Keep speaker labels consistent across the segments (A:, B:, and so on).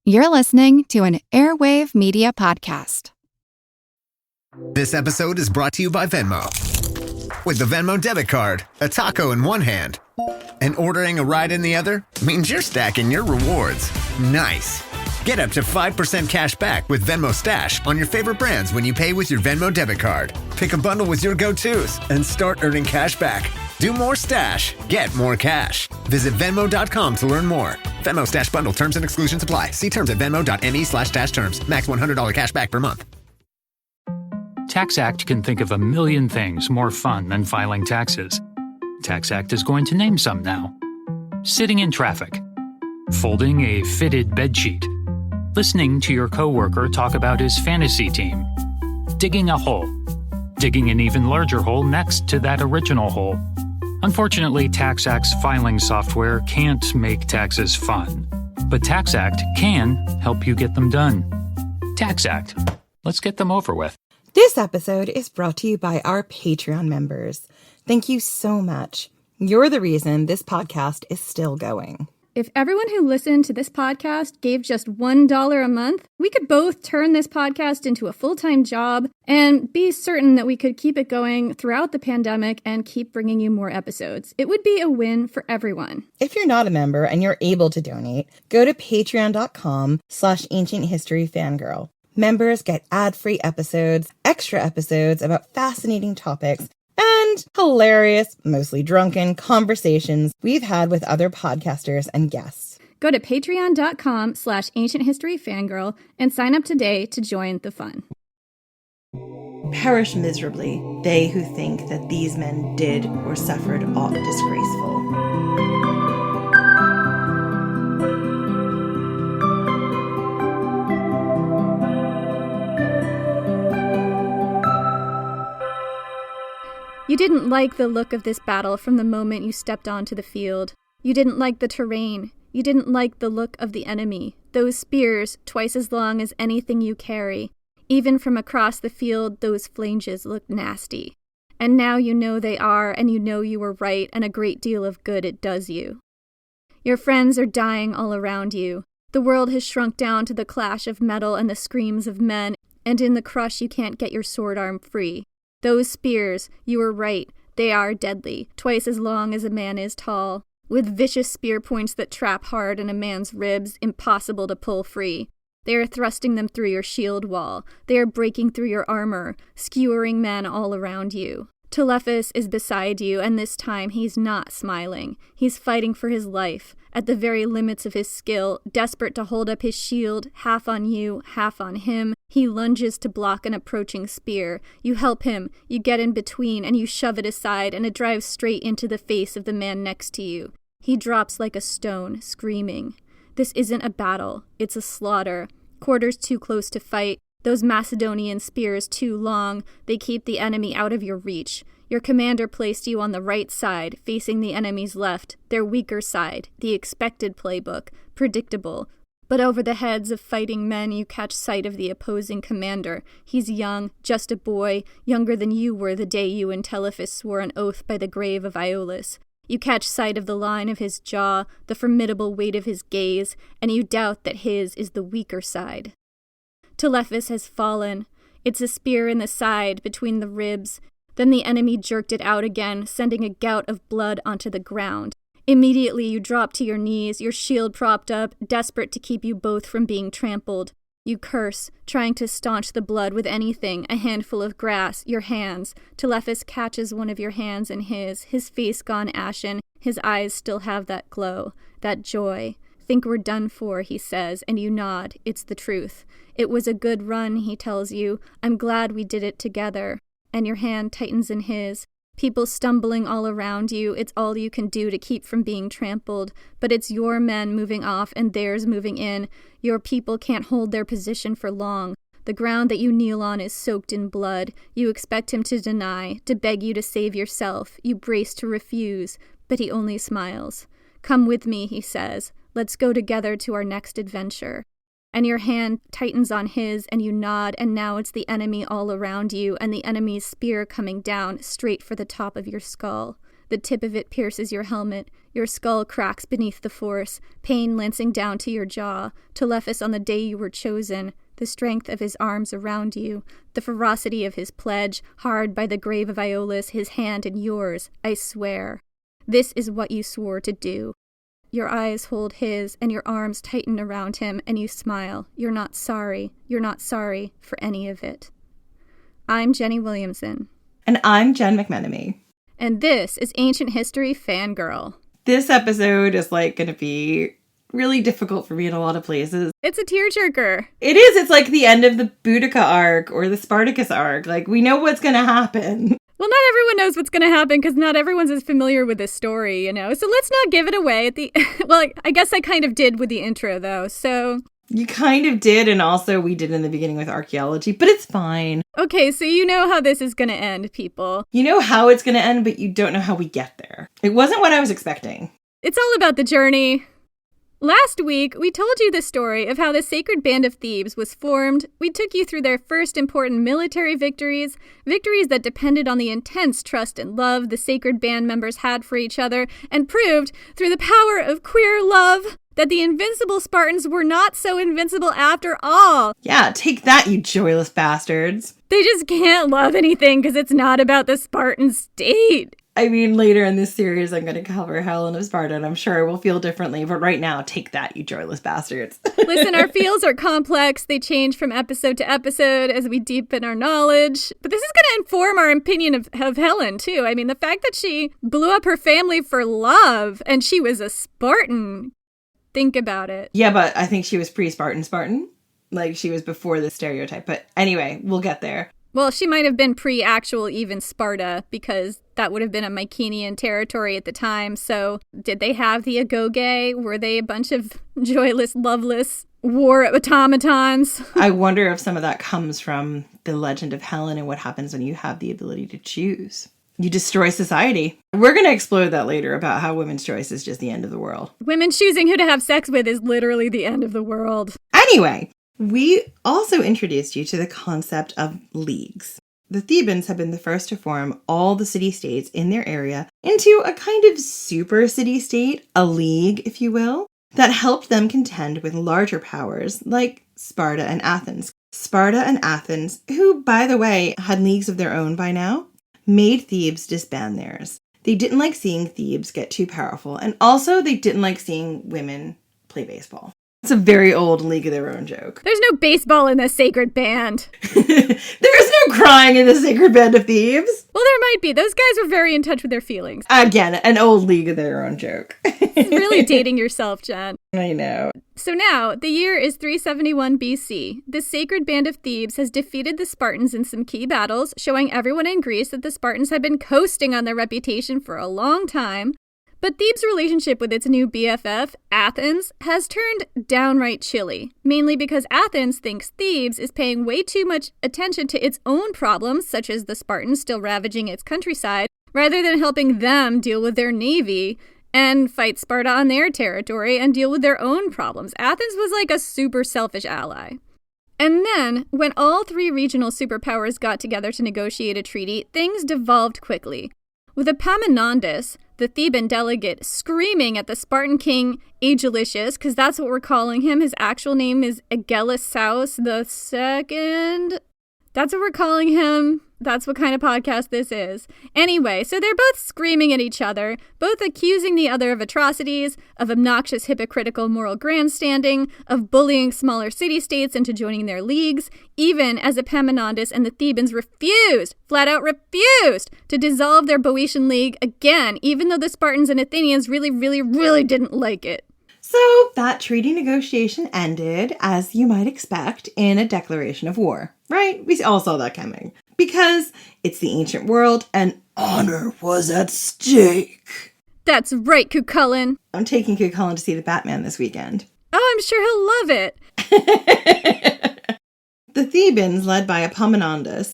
A: You're listening to an Airwave Media Podcast.
B: This episode is brought to you by Venmo. With the Venmo debit card, a taco in one hand, and ordering a ride in the other means you're stacking your rewards. Nice. Get up to 5% cash back with Venmo Stash on your favorite brands when you pay with your Venmo debit card. Pick a bundle with your go-tos and start earning cash back. Do more stash, get more cash. Visit Venmo.com to learn more. Venmo Stash Bundle terms and exclusions apply. See terms at venmo.me/terms. Max $100 cash back per month.
C: TaxAct can think of a million things more fun than filing taxes. TaxAct is going to name some now. Sitting in traffic. Folding a fitted bedsheet. Listening to your coworker talk about his fantasy team. Digging a hole. Digging an even larger hole next to that original hole. Unfortunately, TaxAct's filing software can't make taxes fun. But TaxAct can help you get them done. TaxAct. Let's get them over with.
D: This episode is brought to you by our Patreon members. Thank you so much. You're the reason this podcast is still going.
E: If everyone who listened to this podcast gave just $1 a month, we could both turn this podcast into a full-time job and be certain that we could keep it going throughout the pandemic and keep bringing you more episodes. It would be a win for everyone.
D: If you're not a member and you're able to donate, go to patreon.com/ancienthistoryfangirl. Members get ad-free episodes, extra episodes about fascinating topics, and hilarious, mostly drunken conversations we've had with other podcasters and guests.
E: Go to patreon.com/ancienthistoryfangirl and sign up today to join the fun.
D: Perish miserably, they who think that these men did or suffered aught disgraceful.
E: You didn't like the look of this battle from the moment you stepped onto the field. You didn't like the terrain. You didn't like the look of the enemy. Those spears, twice as long as anything you carry. Even from across the field, those flanges look nasty. And now you know they are, and you know you were right, and a great deal of good it does you. Your friends are dying all around you. The world has shrunk down to the clash of metal and the screams of men, and in the crush you can't get your sword arm free. Those spears, you were right, they are deadly, twice as long as a man is tall, with vicious spear points that trap hard in a man's ribs, impossible to pull free. They are thrusting them through your shield wall. They are breaking through your armor, skewering men all around you. Telephus is beside you, and this time he's not smiling. He's fighting for his life, at the very limits of his skill, desperate to hold up his shield, half on you, half on him. He lunges to block an approaching spear. You help him, you get in between, and you shove it aside, and it drives straight into the face of the man next to you. He drops like a stone, screaming. This isn't a battle, it's a slaughter. Quarters too close to fight. Those Macedonian spears too long, they keep the enemy out of your reach. Your commander placed you on the right side, facing the enemy's left, their weaker side, the expected playbook, predictable. But over the heads of fighting men you catch sight of the opposing commander. He's young, just a boy, younger than you were the day you and Telephus swore an oath by the grave of Iolus. You catch sight of the line of his jaw, the formidable weight of his gaze, and you doubt that his is the weaker side. Telephus has fallen. It's a spear in the side, between the ribs. Then the enemy jerked it out again, sending a gout of blood onto the ground. Immediately you drop to your knees, your shield propped up, desperate to keep you both from being trampled. You curse, trying to staunch the blood with anything, a handful of grass, your hands. Telephus catches one of your hands in his face gone ashen, his eyes still have that glow, that joy. Think we're done for, he says, and you nod. It's the truth. It was a good run, he tells you. I'm glad we did it together. And your hand tightens in his. People stumbling all around you, it's all you can do to keep from being trampled. But it's your men moving off and theirs moving in. Your people can't hold their position for long. The ground that you kneel on is soaked in blood. You expect him to deny, to beg you to save yourself. You brace to refuse, but he only smiles. Come with me, he says. Let's go together to our next adventure. And your hand tightens on his, and you nod, and now it's the enemy all around you, and the enemy's spear coming down straight for the top of your skull. The tip of it pierces your helmet. Your skull cracks beneath the force, pain lancing down to your jaw. Telephus on the day you were chosen, the strength of his arms around you, the ferocity of his pledge, hard by the grave of Iolus, his hand in yours, I swear. This is what you swore to do. Your eyes hold his, and your arms tighten around him, and you smile. You're not sorry. You're not sorry for any of it. I'm Jenny Williamson.
D: And I'm Jen McMenemy.
E: And this is Ancient History Fangirl.
D: This episode is going to be really difficult for me in a lot of places.
E: It's a tearjerker.
D: It is. It's like the end of the Boudica arc or the Spartacus arc. We know what's going to happen.
E: Well, not everyone knows what's going to happen because not everyone's as familiar with this story, So let's not give it away at the... Well, I guess I kind of did with the intro, though, so...
D: You kind of did, and also we did in the beginning with archaeology, but it's fine.
E: Okay, so you know how this is going to end, people.
D: You know how it's going to end, but you don't know how we get there. It wasn't what I was expecting.
E: It's all about the journey. Last week, we told you the story of how the Sacred Band of Thebes was formed. We took you through their first important military victories, victories that depended on the intense trust and love the Sacred Band members had for each other, and proved, through the power of queer love, that the invincible Spartans were not so invincible after all.
D: Yeah, take that, you joyless bastards.
E: They just can't love anything because it's not about the Spartan state.
D: I mean, later in this series, I'm going to cover Helen of Sparta, and I'm sure I will feel differently. But right now, take that, you joyless bastards.
E: Listen, our feels are complex. They change from episode to episode as we deepen our knowledge. But this is going to inform our opinion of Helen, too. I mean, the fact that she blew up her family for love, and she was a Spartan. Think about it.
D: Yeah, but I think she was pre-Spartan. She was before the stereotype. But anyway, we'll get there.
E: Well, she might have been pre-actual even Sparta, because that would have been a Mycenaean territory at the time. So did they have the agoge? Were they a bunch of joyless, loveless war automatons?
D: I wonder if some of that comes from the legend of Helen and what happens when you have the ability to choose. You destroy society. We're going to explore that later about how women's choice is just the end of the world.
E: Women choosing who to have sex with is literally the end of the world.
D: Anyway, we also introduced you to the concept of leagues. The Thebans have been the first to form all the city-states in their area into a kind of super city-state, a league, if you will, that helped them contend with larger powers like Sparta and Athens. Sparta and Athens, who, by the way, had leagues of their own by now, made Thebes disband theirs. They didn't like seeing Thebes get too powerful, and also they didn't like seeing women play baseball. It's a very old League of Their Own joke.
E: There's no baseball in the Sacred Band.
D: There is no crying in the Sacred Band of Thebes.
E: Well, there might be. Those guys were very in touch with their feelings.
D: Again, an old League of Their Own joke.
E: It's really dating yourself, Jen.
D: I know.
E: So now, the year is 371 BC. The Sacred Band of Thebes has defeated the Spartans in some key battles, showing everyone in Greece that the Spartans had been coasting on their reputation for a long time. But Thebes' relationship with its new BFF, Athens, has turned downright chilly, mainly because Athens thinks Thebes is paying way too much attention to its own problems, such as the Spartans still ravaging its countryside, rather than helping them deal with their navy and fight Sparta on their territory and deal with their own problems. Athens was like a super selfish ally. And then, when all three regional superpowers got together to negotiate a treaty, things devolved quickly. With Epaminondas, the Theban delegate, screaming at the Spartan king Agelicius, because that's what we're calling him. His actual name is Agelasaus II. That's what we're calling him. That's what kind of podcast this is. Anyway, so they're both screaming at each other, both accusing the other of atrocities, of obnoxious, hypocritical moral grandstanding, of bullying smaller city-states into joining their leagues, even as Epaminondas and the Thebans flat out refused, to dissolve their Boeotian League again, even though the Spartans and Athenians really didn't like it.
D: So that treaty negotiation ended, as you might expect, in a declaration of war, right? We all saw that coming. Because it's the ancient world and honor was at stake.
E: That's right, Cucullin.
D: I'm taking Cucullin to see the Batman this weekend.
E: Oh, I'm sure he'll love it.
D: The Thebans, led by Epaminondas,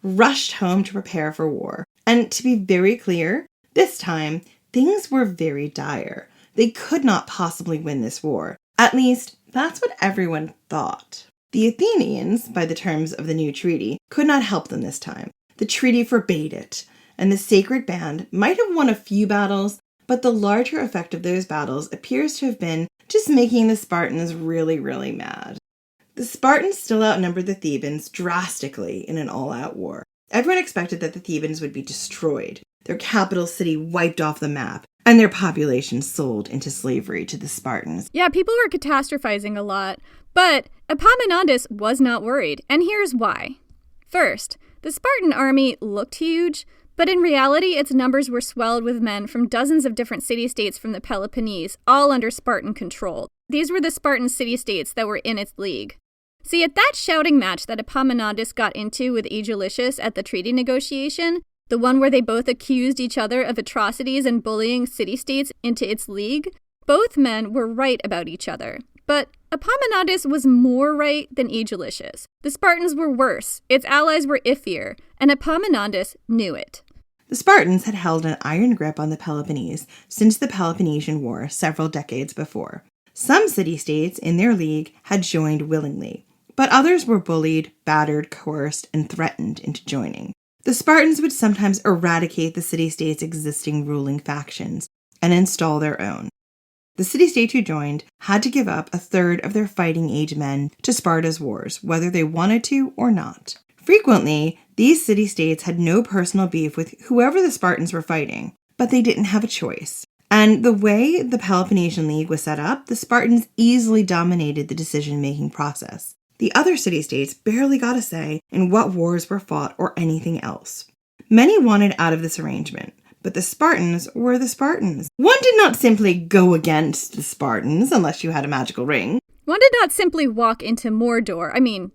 D: rushed home to prepare for war. And to be very clear, this time, things were very dire. They could not possibly win this war. At least, that's what everyone thought. The Athenians, by the terms of the new treaty, could not help them this time. The treaty forbade it, and the Sacred Band might have won a few battles, But the larger effect of those battles appears to have been just making the Spartans really, really mad. The Spartans still outnumbered the Thebans drastically in an all-out war. Everyone expected that the Thebans would be destroyed, their capital city wiped off the map, and their population sold into slavery to the Spartans.
E: Yeah, people were catastrophizing a lot, but Epaminondas was not worried, and here's why. First, the Spartan army looked huge, but in reality its numbers were swelled with men from dozens of different city-states from the Peloponnese, all under Spartan control. These were the Spartan city-states that were in its league. See, at that shouting match that Epaminondas got into with Aegialus at the treaty negotiation, the one where they both accused each other of atrocities and bullying city-states into its league, both men were right about each other. But Epaminondas was more right than Aegialus. The Spartans were worse, its allies were iffier, and Epaminondas knew it.
D: The Spartans had held an iron grip on the Peloponnese since the Peloponnesian War several decades before. Some city-states in their league had joined willingly, but others were bullied, battered, coerced, and threatened into joining. The Spartans would sometimes eradicate the city-states' existing ruling factions and install their own. The city-states who joined had to give up a third of their fighting-age men to Sparta's wars, whether they wanted to or not. Frequently, these city-states had no personal beef with whoever the Spartans were fighting, but they didn't have a choice. And the way the Peloponnesian League was set up, the Spartans easily dominated the decision-making process. The other city-states barely got a say in what wars were fought or anything else. Many wanted out of this arrangement, but the Spartans were the Spartans. One did not simply go against the Spartans unless you had a magical ring.
E: One did not simply walk into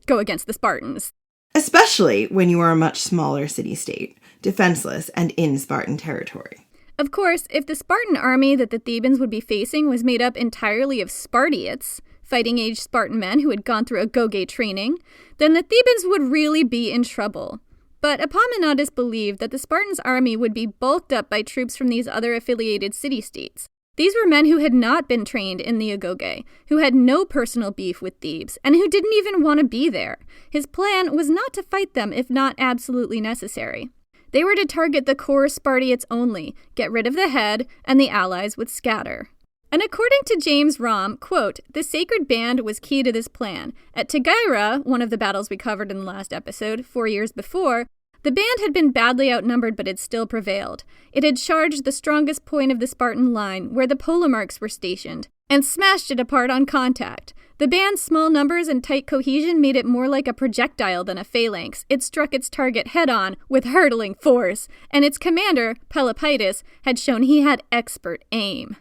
E: go against the Spartans.
D: Especially when you are a much smaller city-state, defenseless and in Spartan territory.
E: Of course, if the Spartan army that the Thebans would be facing was made up entirely of Spartiates, fighting-age Spartan men who had gone through agoge training, then the Thebans would really be in trouble. But Epaminondas believed that the Spartans' army would be bulked up by troops from these other affiliated city-states. These were men who had not been trained in the agoge, who had no personal beef with Thebes, and who didn't even want to be there. His plan was not to fight them if not absolutely necessary. They were to target the core Spartiates only, get rid of the head, and the allies would scatter. And according to James Romm, quote, the sacred band was key to this plan. At Tegeira, one of the battles we covered in the last episode, 4 years before, the band had been badly outnumbered but had still prevailed. It had charged the strongest point of the Spartan line, where the polemarchs were stationed, and smashed it apart on contact. The band's small numbers and tight cohesion made it more like a projectile than a phalanx. It struck its target head-on with hurtling force, and its commander, Pelopidas, had shown he had expert aim.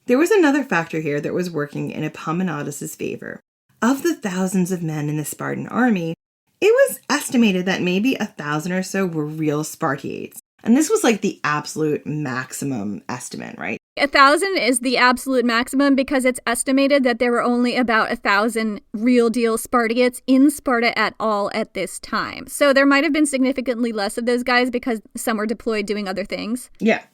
D: There was another factor here that was working in Epaminondas' favor. Of the thousands of men in the Spartan army, it was estimated that maybe 1,000 or so were real Spartiates. And this was like the absolute maximum estimate, right?
E: 1,000 is the absolute maximum because it's estimated that there were only about 1,000 real-deal Spartiates in Sparta at all at this time. So there might have been significantly less of those guys because some were deployed doing other things.
D: Yeah.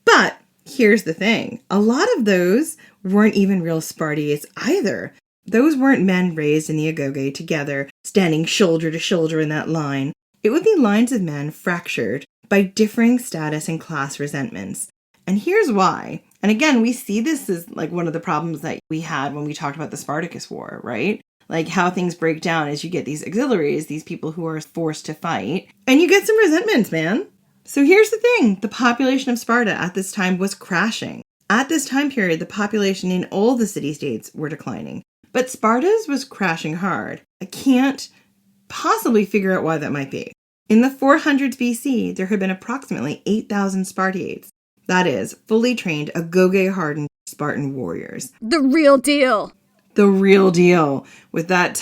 D: But here's the thing. A lot of those weren't even real Spartiates either. Those weren't men raised in the agoge together, standing shoulder to shoulder in that line. It would be lines of men fractured by differing status and class resentments. And here's why. And again, we see this as like one of the problems that we had when we talked about the Spartacus War, right? Like how things break down as you get these auxiliaries, these people who are forced to fight, and you get some resentments, man. So here's the thing. The population of Sparta at this time was crashing. At this time period, the population in all the city-states were declining. But Sparta's was crashing hard. I can't possibly figure out why that might be. In the 400s BC, there had been approximately 8,000 Spartiates. That is, fully trained, agoge-hardened Spartan warriors.
E: The real deal.
D: The real deal. With that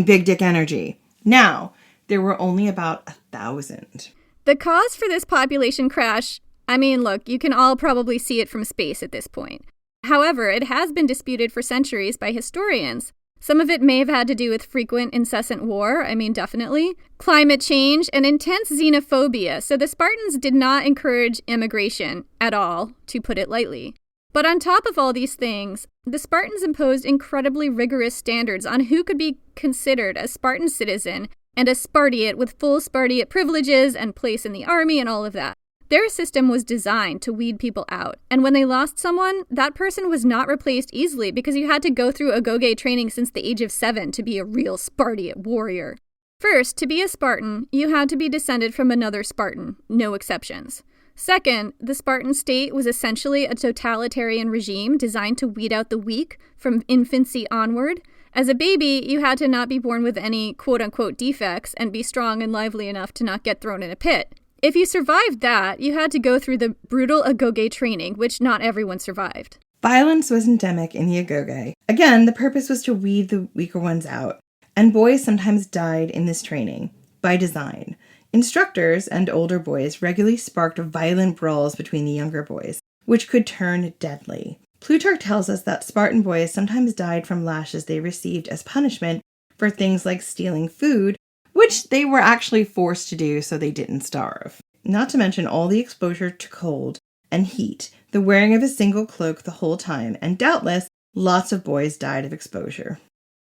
D: big dick energy. Now, there were only about 1,000.
E: The cause for this population crash, look, you can all probably see it from space at this point. However, it has been disputed for centuries by historians. Some of it may have had to do with frequent, incessant war, definitely, climate change, and intense xenophobia, so the Spartans did not encourage immigration at all, to put it lightly. But on top of all these things, the Spartans imposed incredibly rigorous standards on who could be considered a Spartan citizen and a Spartiate with full Spartiate privileges and place in the army and all of that. Their system was designed to weed people out, and when they lost someone, that person was not replaced easily because you had to go through agoge training since the age of 7 to be a real Spartan warrior. First, to be a Spartan, you had to be descended from another Spartan, no exceptions. Second, the Spartan state was essentially a totalitarian regime designed to weed out the weak from infancy onward. As a baby, you had to not be born with any quote-unquote defects and be strong and lively enough to not get thrown in a pit. If you survived that, you had to go through the brutal agoge training, which not everyone survived.
D: Violence was endemic in the agoge. Again, the purpose was to weed the weaker ones out, and boys sometimes died in this training, by design. Instructors and older boys regularly sparked violent brawls between the younger boys, which could turn deadly. Plutarch tells us that Spartan boys sometimes died from lashes they received as punishment for things like stealing food, which they were actually forced to do so they didn't starve. Not to mention all the exposure to cold and heat, the wearing of a single cloak the whole time, and doubtless, lots of boys died of exposure.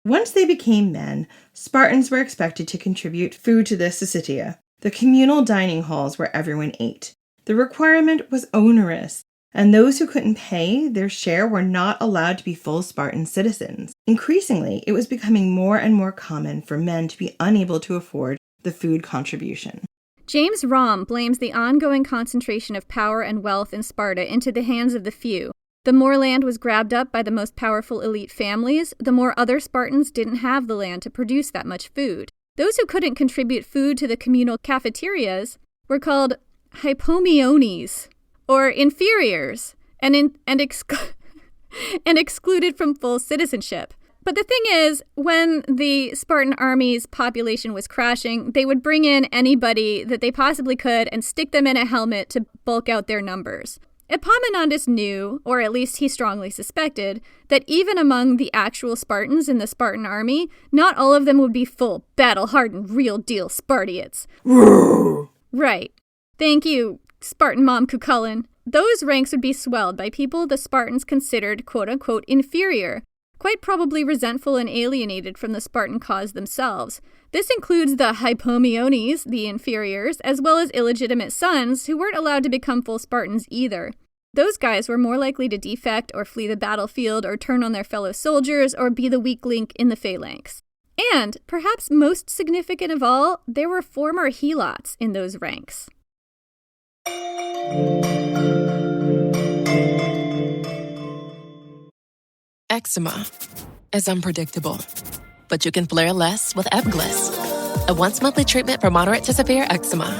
D: Once they became men, Spartans were expected to contribute food to the Syssitia, the communal dining halls where everyone ate. The requirement was onerous, and those who couldn't pay their share were not allowed to be full Spartan citizens. Increasingly, it was becoming more and more common for men to be unable to afford the food contribution.
E: James Romm blames the ongoing concentration of power and wealth in Sparta into the hands of the few. The more land was grabbed up by the most powerful elite families, the more other Spartans didn't have the land to produce that much food. Those who couldn't contribute food to the communal cafeterias were called hypomiones, or inferiors, and excluded from full citizenship. But the thing is, when the Spartan army's population was crashing, they would bring in anybody that they possibly could and stick them in a helmet to bulk out their numbers. Epaminondas knew, or at least he strongly suspected, that even among the actual Spartans in the Spartan army, not all of them would be full, battle-hardened, real-deal Spartiates. Right. Thank you, Spartan Mom Cucullin. Those ranks would be swelled by people the Spartans considered quote-unquote inferior, quite probably resentful and alienated from the Spartan cause themselves. This includes the hypomiones, the inferiors, as well as illegitimate sons who weren't allowed to become full Spartans either. Those guys were more likely to defect or flee the battlefield or turn on their fellow soldiers or be the weak link in the phalanx. And, perhaps most significant of all, there were former helots in those ranks.
F: Eczema is unpredictable, but you can flare less with Ebglyss, a once-monthly treatment for moderate to severe eczema.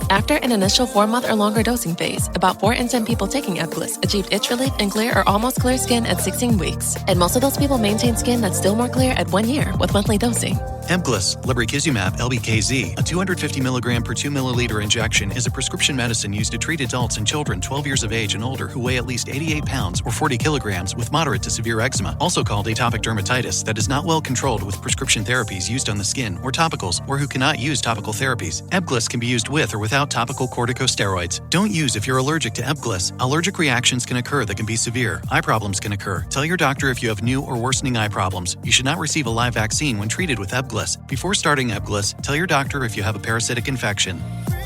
F: After an initial 4-month or longer dosing phase, about 4 in 10 people taking Ebglyss achieved itch relief and clear or almost clear skin at 16 weeks, and most of those people maintain skin that's still more clear at 1 year with monthly dosing.
G: Ebglyss, lebrikizumab LBKZ, a 250 mg per 2 milliliter injection, is a prescription medicine used to treat adults and children 12 years of age and older who weigh at least 88 pounds or 40 kilograms with moderate to severe eczema, also called atopic dermatitis, that is not well controlled with prescription therapies used on the skin or topicals, or who cannot use topical therapies. Ebglyss can be used with or without topical corticosteroids. Don't use if you're allergic to Ebglyss. Allergic reactions can occur that can be severe. Eye problems can occur. Tell your doctor if you have new or worsening eye problems. You should not receive a live vaccine when treated with Ebglyss. Before starting Ebglyss, tell your doctor if you have a parasitic infection.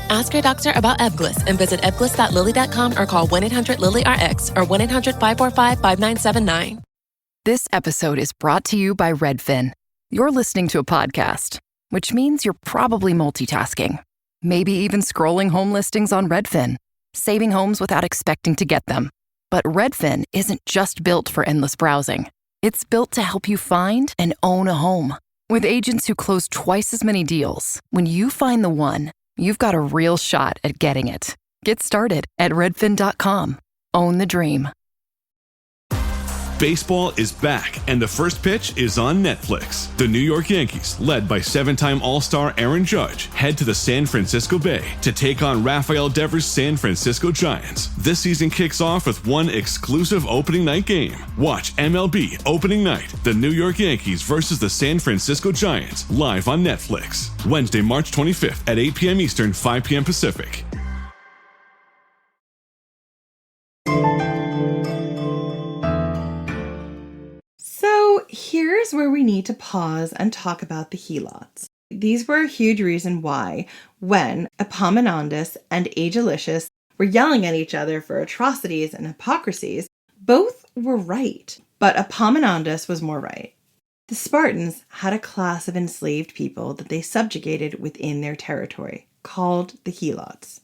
F: Ask your doctor about Ebglyss and visit ebglyss.lilly.com or call 1-800-LILY-RX or 1-800-545-5979.
A: This episode is brought to you by Redfin. You're listening to a podcast, which means you're probably multitasking. Maybe even scrolling home listings on Redfin, saving homes without expecting to get them. But Redfin isn't just built for endless browsing. It's built to help you find and own a home. With agents who close twice as many deals, when you find the one, you've got a real shot at getting it. Get started at redfin.com. Own the dream.
H: Baseball is back, and the first pitch is on Netflix. The New York Yankees, led by 7-time All-Star Aaron Judge, head to the San Francisco Bay to take on Rafael Devers' San Francisco Giants. This season kicks off with one exclusive opening night game. Watch MLB Opening Night, the New York Yankees versus the San Francisco Giants, live on Netflix. Wednesday, March 25th at 8 p.m. Eastern, 5 p.m. Pacific.
D: So here's where we need to pause and talk about the helots. These were a huge reason why, when Epaminondas and Agelicious were yelling at each other for atrocities and hypocrisies, both were right, but Epaminondas was more right. The Spartans had a class of enslaved people that they subjugated within their territory, called the Helots.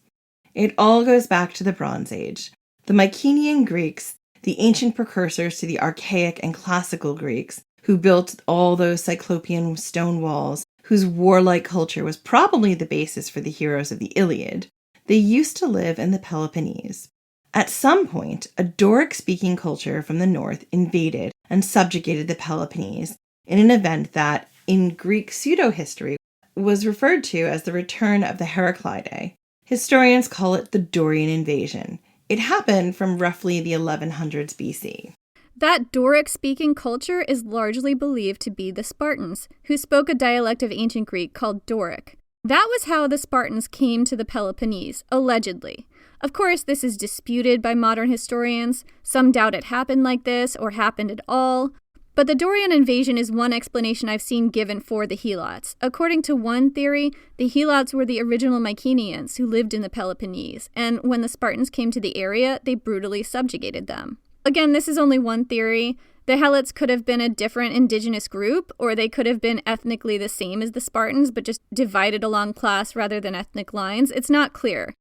D: It all goes back to the Bronze Age. The Mycenaean Greeks, the ancient precursors to the archaic and classical Greeks, who built all those Cyclopean stone walls, whose warlike culture was probably the basis for the heroes of the Iliad, they used to live in the Peloponnese. At some point, a Doric-speaking culture from the north invaded and subjugated the Peloponnese in an event that, in Greek pseudo-history, was referred to as the return of the Heraclidae. Historians call it the Dorian invasion. It happened from roughly the 1100s BC.
E: That Doric-speaking culture is largely believed to be the Spartans, who spoke a dialect of ancient Greek called Doric. That was how the Spartans came to the Peloponnese, allegedly. Of course, this is disputed by modern historians. Some doubt it happened like this or happened at all. But the Dorian invasion is one explanation I've seen given for the Helots. According to one theory, the Helots were the original Mycenaeans who lived in the Peloponnese, and when the Spartans came to the area, they brutally subjugated them. Again, this is only one theory. The Helots could have been a different indigenous group, or they could have been ethnically the same as the Spartans, but just divided along class rather than ethnic lines. It's not clear.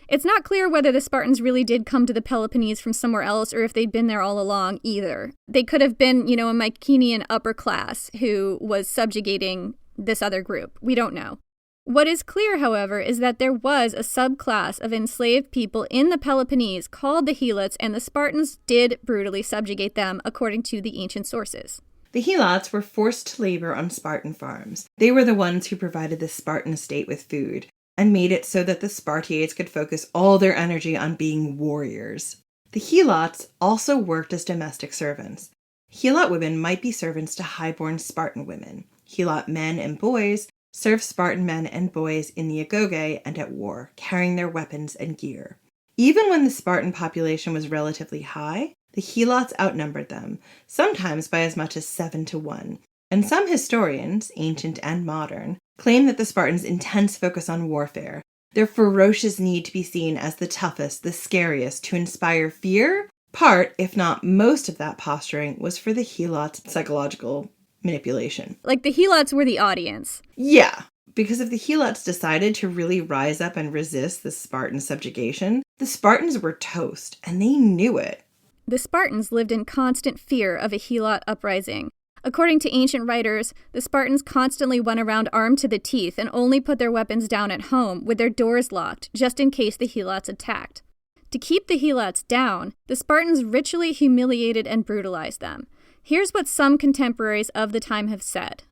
E: It's not clear whether the Spartans really did come to the Peloponnese from somewhere else or if they'd been there all along either. They could have been, a Mycenaean upper class who was subjugating this other group. We don't know. What is clear, however, is that there was a subclass of enslaved people in the Peloponnese called the Helots, and the Spartans did brutally subjugate them, according to the ancient sources.
D: The Helots were forced to labor on Spartan farms. They were the ones who provided the Spartan state with food, and made it so that the Spartiates could focus all their energy on being warriors. The Helots also worked as domestic servants. Helot women might be servants to highborn Spartan women. Helot men and boys served Spartan men and boys in the agoge and at war, carrying their weapons and gear. Even when the Spartan population was relatively high, the Helots outnumbered them, sometimes by as much as 7-1. And some historians, ancient and modern, claim that the Spartans' intense focus on warfare, their ferocious need to be seen as the toughest, the scariest, to inspire fear, part, if not most of that posturing, was for the Helots' psychological manipulation.
E: Like the Helots were the audience.
D: Yeah, because if the Helots decided to really rise up and resist the Spartan subjugation, the Spartans were toast, and they knew it.
E: The Spartans lived in constant fear of a Helot uprising. According to ancient writers, the Spartans constantly went around armed to the teeth and only put their weapons down at home with their doors locked, just in case the Helots attacked. To keep the Helots down, the Spartans ritually humiliated and brutalized them. Here's what some contemporaries of the time have said.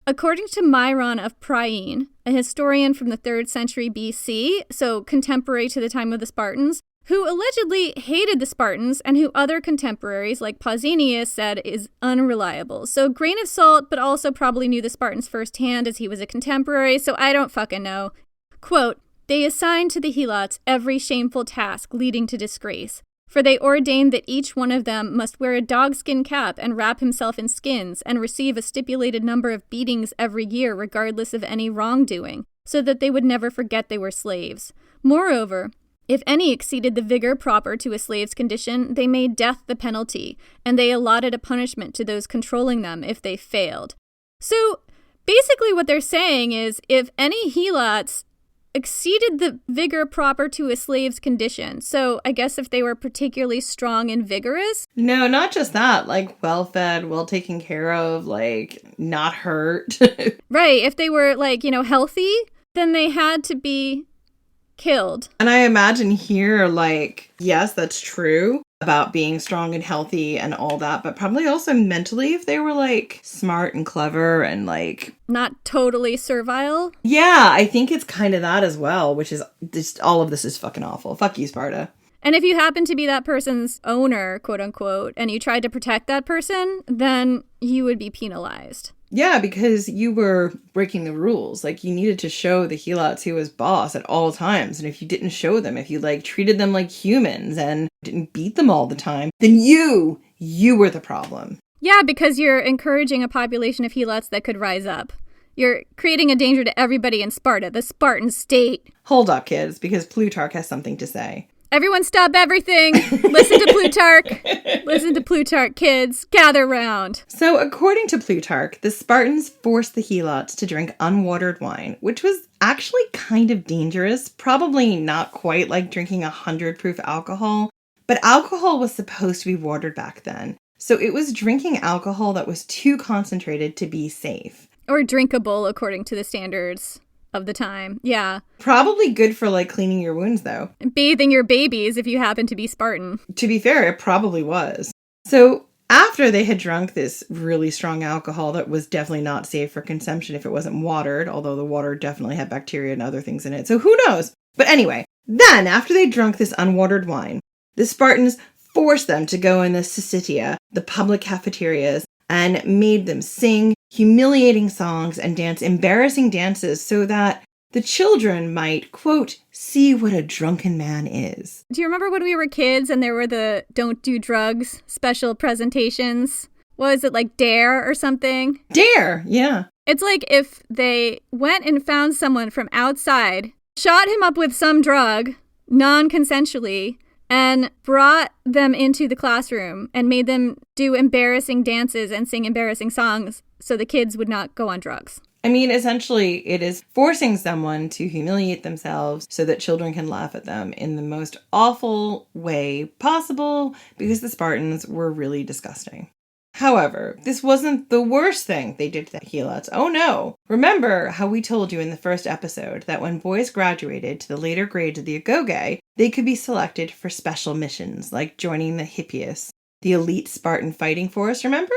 E: According to Myron of Priene, a historian from the 3rd century BC, so contemporary to the time of the Spartans, who allegedly hated the Spartans and who other contemporaries like Pausanias said is unreliable. So grain of salt, but also probably knew the Spartans firsthand as he was a contemporary, so I don't fucking know. Quote, "They assigned to the Helots every shameful task leading to disgrace, for they ordained that each one of them must wear a dogskin cap and wrap himself in skins and receive a stipulated number of beatings every year regardless of any wrongdoing, so that they would never forget they were slaves. Moreover, if any exceeded the vigor proper to a slave's condition, they made death the penalty, and they allotted a punishment to those controlling them if they failed." So basically what they're saying is if any Helots exceeded the vigor proper to a slave's condition, so I guess if they were particularly strong and vigorous?
D: No, not just that, like well-fed, well taken care of, like not hurt.
E: Right, if they were healthy, then they had to be killed.
D: And I imagine here, yes, that's true about being strong and healthy and all that, but probably also mentally if they were smart and clever and
E: not totally servile.
D: Yeah, I think it's kind of that as well, which is just all of this is fucking awful. Fuck you, Sparta.
E: And if you happen to be that person's owner, quote unquote, and you tried to protect that person, then you would be penalized.
D: Yeah, because you were breaking the rules. You needed to show the Helots who was boss at all times. And if you didn't show them, if you treated them like humans and didn't beat them all the time, then you were the problem.
E: Yeah, because you're encouraging a population of Helots that could rise up. You're creating a danger to everybody in Sparta, the Spartan state.
D: Hold up, kids, because Plutarch has something to say.
E: Everyone stop everything. Listen to Plutarch. Listen to Plutarch, kids. Gather round.
D: So according to Plutarch, the Spartans forced the Helots to drink unwatered wine, which was actually kind of dangerous. Probably not quite like drinking 100 proof alcohol, but alcohol was supposed to be watered back then. So it was drinking alcohol that was too concentrated to be safe.
E: Or drinkable, according to the standards of the time. Yeah.
D: Probably good for like cleaning your wounds though.
E: Bathing your babies if you happen to be Spartan.
D: To be fair, it probably was. So after they had drunk this really strong alcohol that was definitely not safe for consumption if it wasn't watered, although the water definitely had bacteria and other things in it. So who knows? But anyway, then after they drunk this unwatered wine, the Spartans forced them to go in the Syssitia, the public cafeterias, and made them sing humiliating songs and dance embarrassing dances so that the children might, quote, see what a drunken man is.
E: Do you remember when we were kids and there were the don't do drugs special presentations? Was it like Dare or something?
D: Dare, yeah.
E: It's like if they went and found someone from outside, shot him up with some drug, non-consensually, and brought them into the classroom and made them do embarrassing dances and sing embarrassing songs so the kids would not go on drugs.
D: I mean, essentially, it is forcing someone to humiliate themselves so that children can laugh at them in the most awful way possible because the Spartans were really disgusting. However, this wasn't the worst thing they did to the Helots. Oh no! Remember how we told you in the first episode that when boys graduated to the later grades of the Agoge, they could be selected for special missions, like joining the Hippias, the elite Spartan fighting force, remember?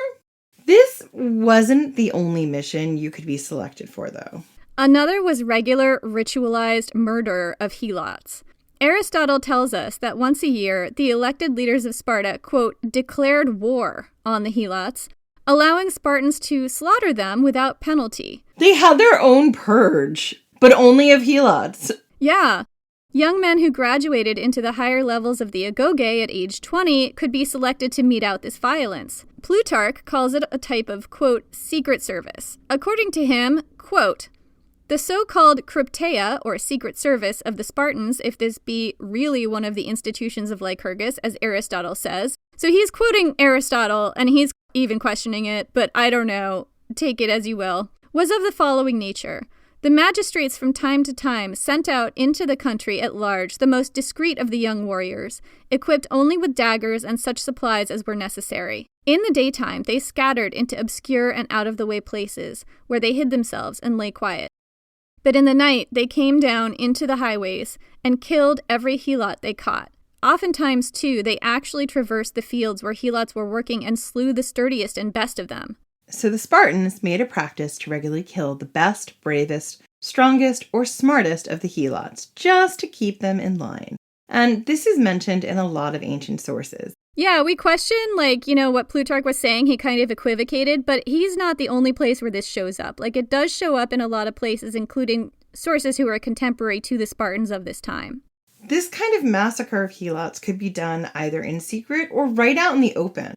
D: This wasn't the only mission you could be selected for, though.
E: Another was regular ritualized murder of Helots. Aristotle tells us that once a year, the elected leaders of Sparta, quote, declared war on the Helots, allowing Spartans to slaughter them without penalty.
D: They had their own purge, but only of Helots.
E: Yeah. Young men who graduated into the higher levels of the Agoge at age 20 could be selected to mete out this violence. Plutarch calls it a type of, quote, secret service. According to him, quote, the so-called Crypteia, or secret service, of the Spartans, if this be really one of the institutions of Lycurgus, as Aristotle says. So he's quoting Aristotle, and he's even questioning it, but I don't know, take it as you will, was of the following nature. The magistrates from time to time sent out into the country at large the most discreet of the young warriors, equipped only with daggers and such supplies as were necessary. In the daytime, they scattered into obscure and out-of-the-way places, where they hid themselves and lay quiet. But in the night, they came down into the highways and killed every Helot they caught. Oftentimes, too, they actually traversed the fields where Helots were working and slew the sturdiest and best of them.
D: So the Spartans made a practice to regularly kill the best, bravest, strongest, or smartest of the Helots, just to keep them in line. And this is mentioned in a lot of ancient sources.
E: Yeah, we question, what Plutarch was saying. He kind of equivocated, but he's not the only place where this shows up. It does show up in a lot of places, including sources who are contemporary to the Spartans of this time.
D: This kind of massacre of Helots could be done either in secret or right out in the open.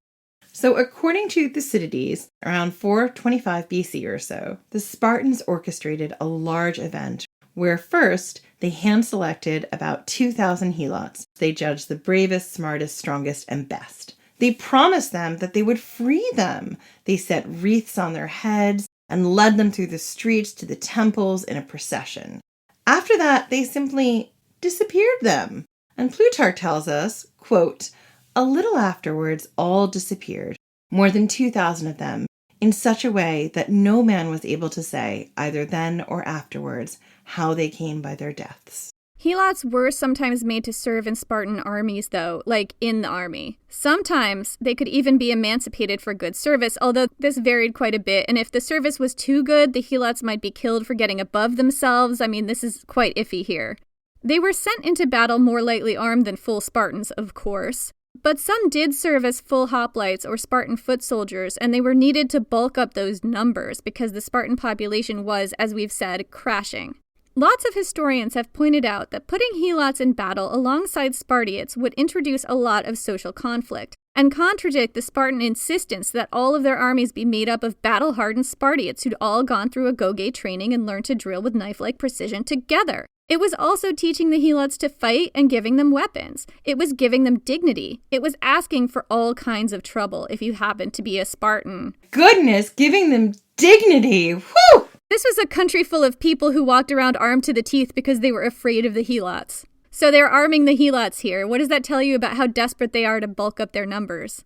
D: So according to Thucydides, around 425 BC or so, the Spartans orchestrated a large event where first they hand-selected about 2,000 Helots. They judged the bravest, smartest, strongest, and best. They promised them that they would free them. They set wreaths on their heads and led them through the streets to the temples in a procession. After that, they simply disappeared them. And Plutarch tells us, quote, a little afterwards all disappeared, more than 2,000 of them, in such a way that no man was able to say, either then or afterwards, how they came by their deaths.
E: Helots were sometimes made to serve in Spartan armies, though, in the army. Sometimes they could even be emancipated for good service, although this varied quite a bit, and if the service was too good, the Helots might be killed for getting above themselves. This is quite iffy here. They were sent into battle more lightly armed than full Spartans, of course. But some did serve as full hoplites or Spartan foot soldiers, and they were needed to bulk up those numbers because the Spartan population was, as we've said, crashing. Lots of historians have pointed out that putting helots in battle alongside Spartiates would introduce a lot of social conflict and contradict the Spartan insistence that all of their armies be made up of battle-hardened Spartiates who'd all gone through Agoge training and learned to drill with knife-like precision together. It was also teaching the helots to fight and giving them weapons. It was giving them dignity. It was asking for all kinds of trouble if you happened to be a Spartan.
D: Goodness, giving them dignity. Whew!
E: This was a country full of people who walked around armed to the teeth because they were afraid of the helots. So they're arming the helots here. What does that tell you about how desperate they are to bulk up their numbers?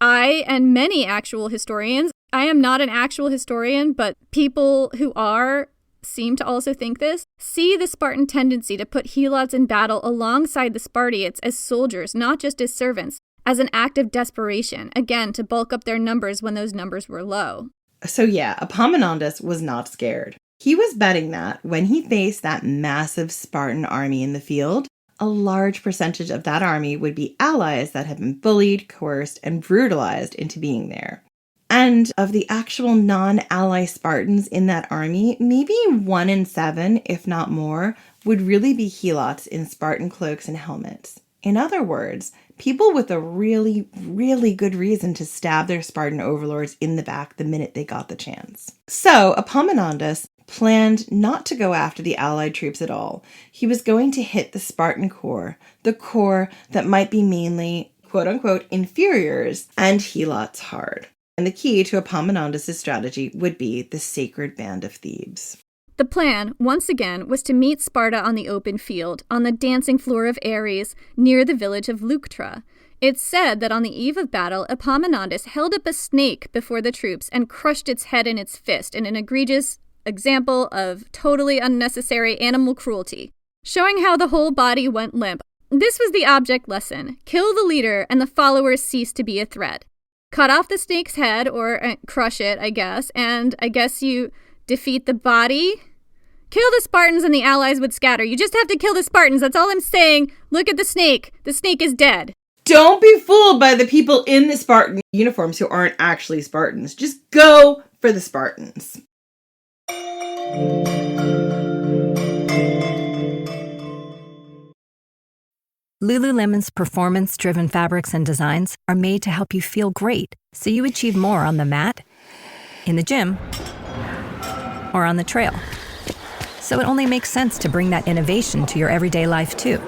E: I and many actual historians, I am not an actual historian, but people who are seem to also think this, see the Spartan tendency to put helots in battle alongside the Spartiates as soldiers, not just as servants, as an act of desperation, again, to bulk up their numbers when those numbers were low.
D: So yeah, Epaminondas was not scared. He was betting that when he faced that massive Spartan army in the field, a large percentage of that army would be allies that had been bullied, coerced, and brutalized into being there. And of the actual non-ally Spartans in that army, maybe 1 in 7, if not more, would really be helots in Spartan cloaks and helmets. In other words, people with a really, really good reason to stab their Spartan overlords in the back the minute they got the chance. So Epaminondas planned not to go after the allied troops at all. He was going to hit the Spartan core, the core that might be mainly, quote-unquote, inferiors, and helots hard. And the key to Epaminondas' strategy would be the sacred band of Thebes.
E: The plan, once again, was to meet Sparta on the open field, on the dancing floor of Ares, near the village of Leuctra. It's said that on the eve of battle, Epaminondas held up a snake before the troops and crushed its head in its fist in an egregious example of totally unnecessary animal cruelty, showing how the whole body went limp. This was the object lesson. Kill the leader and the followers cease to be a threat. Cut off the snake's head, or crush it, I guess, and I guess you defeat the body. Kill the Spartans and the allies would scatter. You just have to kill the Spartans, that's all I'm saying. Look at the snake. The snake is dead.
D: Don't be fooled by the people in the Spartan uniforms who aren't actually Spartans. Just go for the Spartans.
I: Lululemon's performance-driven fabrics and designs are made to help you feel great, so you achieve more on the mat, in the gym, or on the trail. So it only makes sense to bring that innovation to your everyday life, too.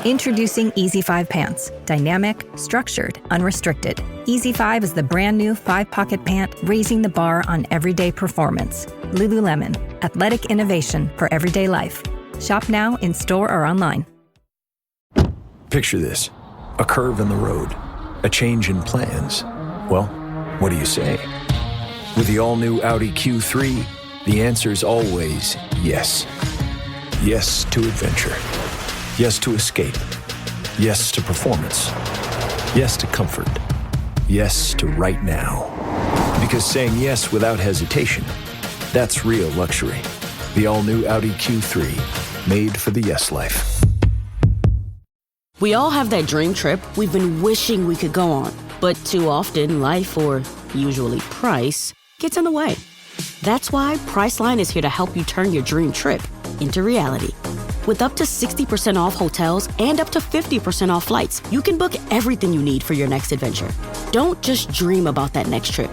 I: Introducing Easy 5 pants. Dynamic, structured, unrestricted. Easy 5 is the brand new 5-pocket pant, raising the bar on everyday performance. Lululemon, athletic innovation for everyday life. Shop now in store or online.
J: Picture this, a curve in the road, a change in plans. Well, what do you say? With the all-new Audi Q3, the answer's always yes. Yes to adventure. Yes to escape. Yes to performance. Yes to comfort. Yes to right now. Because saying yes without hesitation, that's real luxury. The all-new Audi Q3, made for the yes life.
K: We all have that dream trip we've been wishing we could go on, but too often life, or usually price, gets in the way. That's why Priceline is here to help you turn your dream trip into reality. With up to 60% off hotels and up to 50% off flights, you can book everything you need for your next adventure. Don't just dream about that next trip.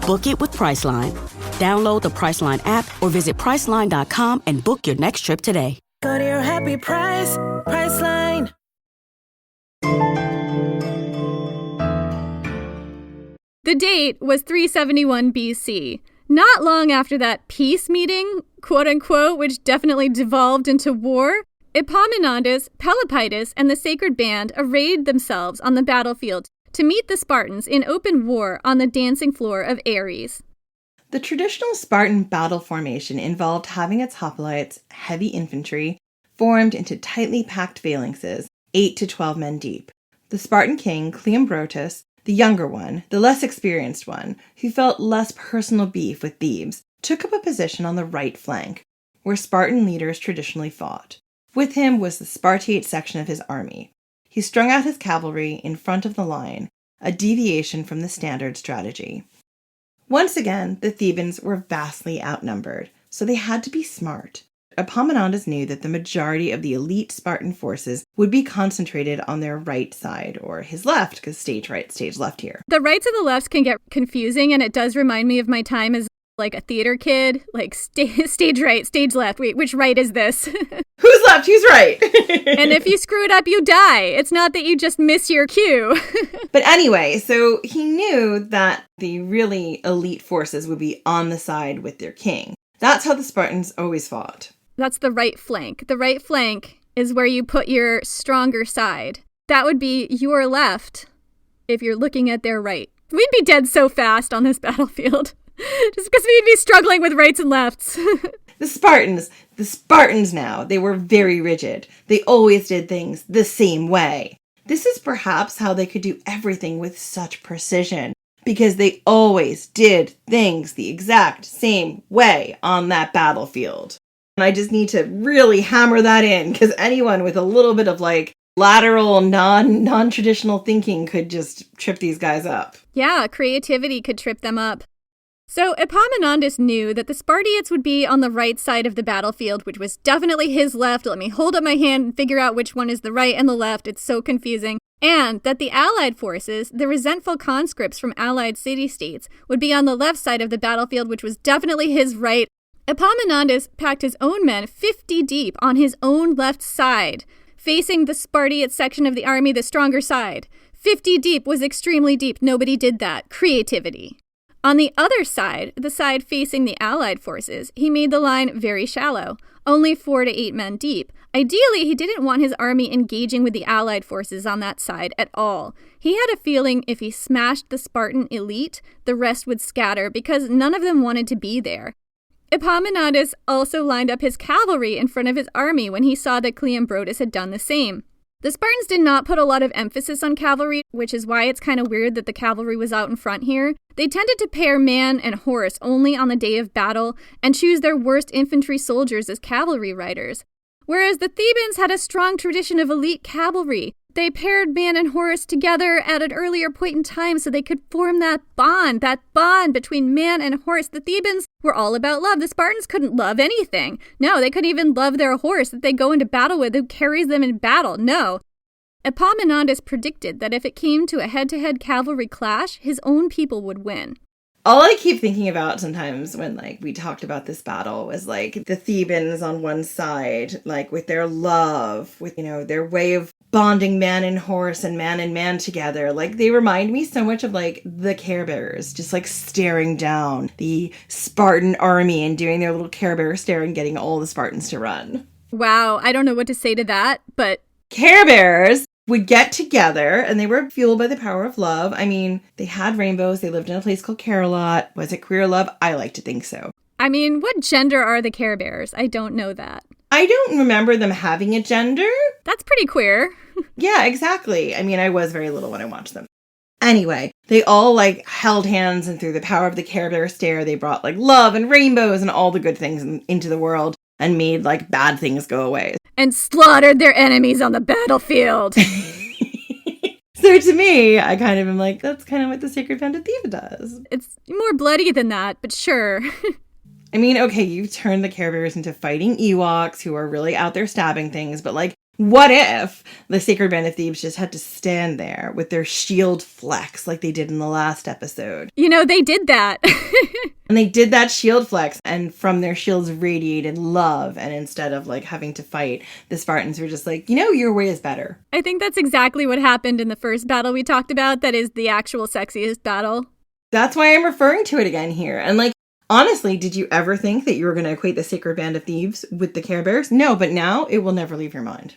K: Book it with Priceline. Download the Priceline app or visit Priceline.com and book your next trip today.
L: Go to your happy price, Priceline.
E: The date was 371 BC. Not long after that peace meeting, quote-unquote, which definitely devolved into war, Epaminondas, Pelopidas, and the sacred band arrayed themselves on the battlefield to meet the Spartans in open war on the dancing floor of Ares.
D: The traditional Spartan battle formation involved having its hoplites, heavy infantry, formed into tightly packed phalanxes, 8 to 12 men deep. The Spartan king, Cleombrotus, the younger one, the less experienced one, who felt less personal beef with Thebes, took up a position on the right flank, where Spartan leaders traditionally fought. With him was the Spartiate section of his army. He strung out his cavalry in front of the line, a deviation from the standard strategy. Once again, the Thebans were vastly outnumbered, so they had to be smart. Epaminondas knew that the majority of the elite Spartan forces would be concentrated on their right side, or his left, because stage right, stage left here.
E: The rights and the lefts can get confusing, and it does remind me of my time as like a theater kid, like stage right, stage left. Wait, which right is this?
D: Who's left? Who's right?
E: And if you screw it up, you die. It's not that you just miss your cue.
D: But anyway, so he knew that the really elite forces would be on the side with their king. That's how the Spartans always fought.
E: That's the right flank. The right flank is where you put your stronger side. That would be your left if you're looking at their right. We'd be dead so fast on this battlefield. Just because we'd be struggling with rights and lefts.
D: The Spartans now, they were very rigid. They always did things the same way. This is perhaps how they could do everything with such precision, because they always did things the exact same way on that battlefield. And I just need to really hammer that in, because anyone with a little bit of like lateral, non-traditional thinking could just trip these guys up.
E: Yeah, creativity could trip them up. So Epaminondas knew that the Spartiates would be on the right side of the battlefield, which was definitely his left. Let me hold up my hand and figure out which one is the right and the left. It's so confusing. And that the Allied forces, the resentful conscripts from Allied city-states, would be on the left side of the battlefield, which was definitely his right. Epaminondas packed his own men 50 deep on his own left side, facing the Spartiate section of the army, the stronger side. 50 deep was extremely deep. Nobody did that. Creativity. On the other side, the side facing the Allied forces, he made the line very shallow, only 4 to 8 men deep. Ideally, he didn't want his army engaging with the Allied forces on that side at all. He had a feeling if he smashed the Spartan elite, the rest would scatter because none of them wanted to be there. Epaminondas also lined up his cavalry in front of his army when he saw that Cleombrotus had done the same. The Spartans did not put a lot of emphasis on cavalry, which is why it's kind of weird that the cavalry was out in front here. They tended to pair man and horse only on the day of battle and choose their worst infantry soldiers as cavalry riders. Whereas the Thebans had a strong tradition of elite cavalry. They paired man and horse together at an earlier point in time so they could form that bond between man and horse. The Thebans were all about love. The Spartans couldn't love anything. No, they couldn't even love their horse that they go into battle with, who carries them in battle. No. Epaminondas predicted that if it came to a head-to-head cavalry clash, his own people would win.
D: All I keep thinking about sometimes when, like, we talked about this battle was, like, the Thebans on one side, like, with their love, with, you know, their way of bonding man and horse and man together. Like, they remind me so much of, like, the Care Bears, just, like, staring down the Spartan army and doing their little Care Bear stare and getting all the Spartans to run.
E: Wow, I don't know what to say to that, but
D: Care Bears would get together, and they were fueled by the power of love. I mean, they had rainbows. They lived in a place called Care-a-Lot. Was it queer love? I like to think so.
E: I mean, what gender are the Care Bears? I don't know that.
D: I don't remember them having a gender.
E: That's pretty queer.
D: Yeah, exactly. I mean, I was very little when I watched them. Anyway, they all, like, held hands, and through the power of the Care Bear stare, they brought, like, love and rainbows and all the good things into the world and made, like, bad things go away.
E: And slaughtered their enemies on the battlefield.
D: So to me, I kind of am like, that's kind of what the Sacred Band of Thebes does.
E: It's more bloody than that, but sure.
D: I mean, okay, you've turned the Care Bears into fighting Ewoks who are really out there stabbing things, but, like, what if the Sacred Band of Thebes just had to stand there with their shield flex like they did in the last episode?
E: You know, they did that.
D: And they did that shield flex, and from their shields radiated love, and instead of, like, having to fight, the Spartans were just like, you know, your way is better.
E: I think that's exactly what happened in the first battle we talked about. That is the actual sexiest battle.
D: That's why I'm referring to it again here. And, like, honestly, did you ever think that you were going to equate the Sacred Band of Thebes with the Care Bears? No, but now it will never leave your mind.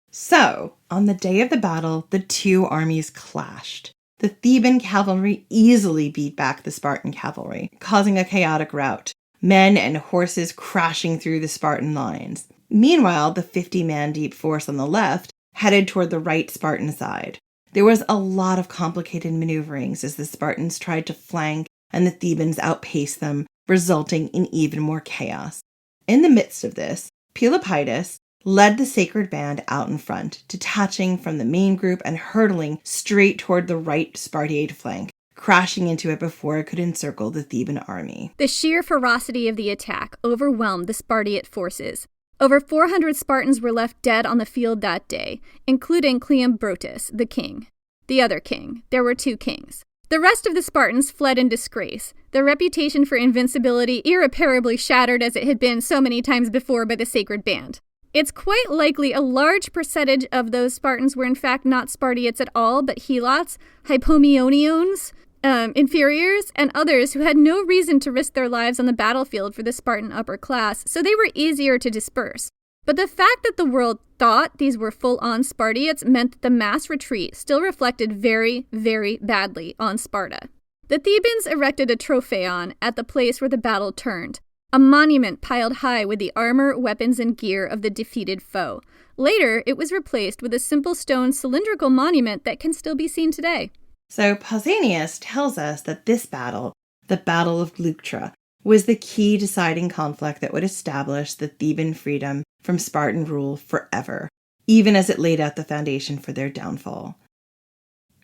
D: So, on the day of the battle, the two armies clashed. The Theban cavalry easily beat back the Spartan cavalry, causing a chaotic rout, men and horses crashing through the Spartan lines. Meanwhile, the 50-man deep force on the left headed toward the right Spartan side. There was a lot of complicated maneuverings as the Spartans tried to flank and the Thebans outpaced them, resulting in even more chaos. In the midst of this, Pelopidas led the Sacred Band out in front, detaching from the main group and hurtling straight toward the right Spartiate flank, crashing into it before it could encircle the Theban army.
E: The sheer ferocity of the attack overwhelmed the Spartiate forces. Over 400 Spartans were left dead on the field that day, including Cleombrotus, the king. The other king. There were 2 kings. The rest of the Spartans fled in disgrace, their reputation for invincibility irreparably shattered as it had been so many times before by the sacred band. It's quite likely a large percentage of those Spartans were in fact not Spartiates at all, but helots, hypomioniones, inferiors, and others who had no reason to risk their lives on the battlefield for the Spartan upper class, so they were easier to disperse. But the fact that the world thought these were full-on Spartiates meant that the mass retreat still reflected very, very badly on Sparta. The Thebans erected a trophaion at the place where the battle turned, a monument piled high with the armor, weapons, and gear of the defeated foe. Later, it was replaced with a simple stone cylindrical monument that can still be seen today.
D: So Pausanias tells us that this battle, the Battle of Leuctra, was the key deciding conflict that would establish the Theban freedom from Spartan rule forever, even as it laid out the foundation for their downfall.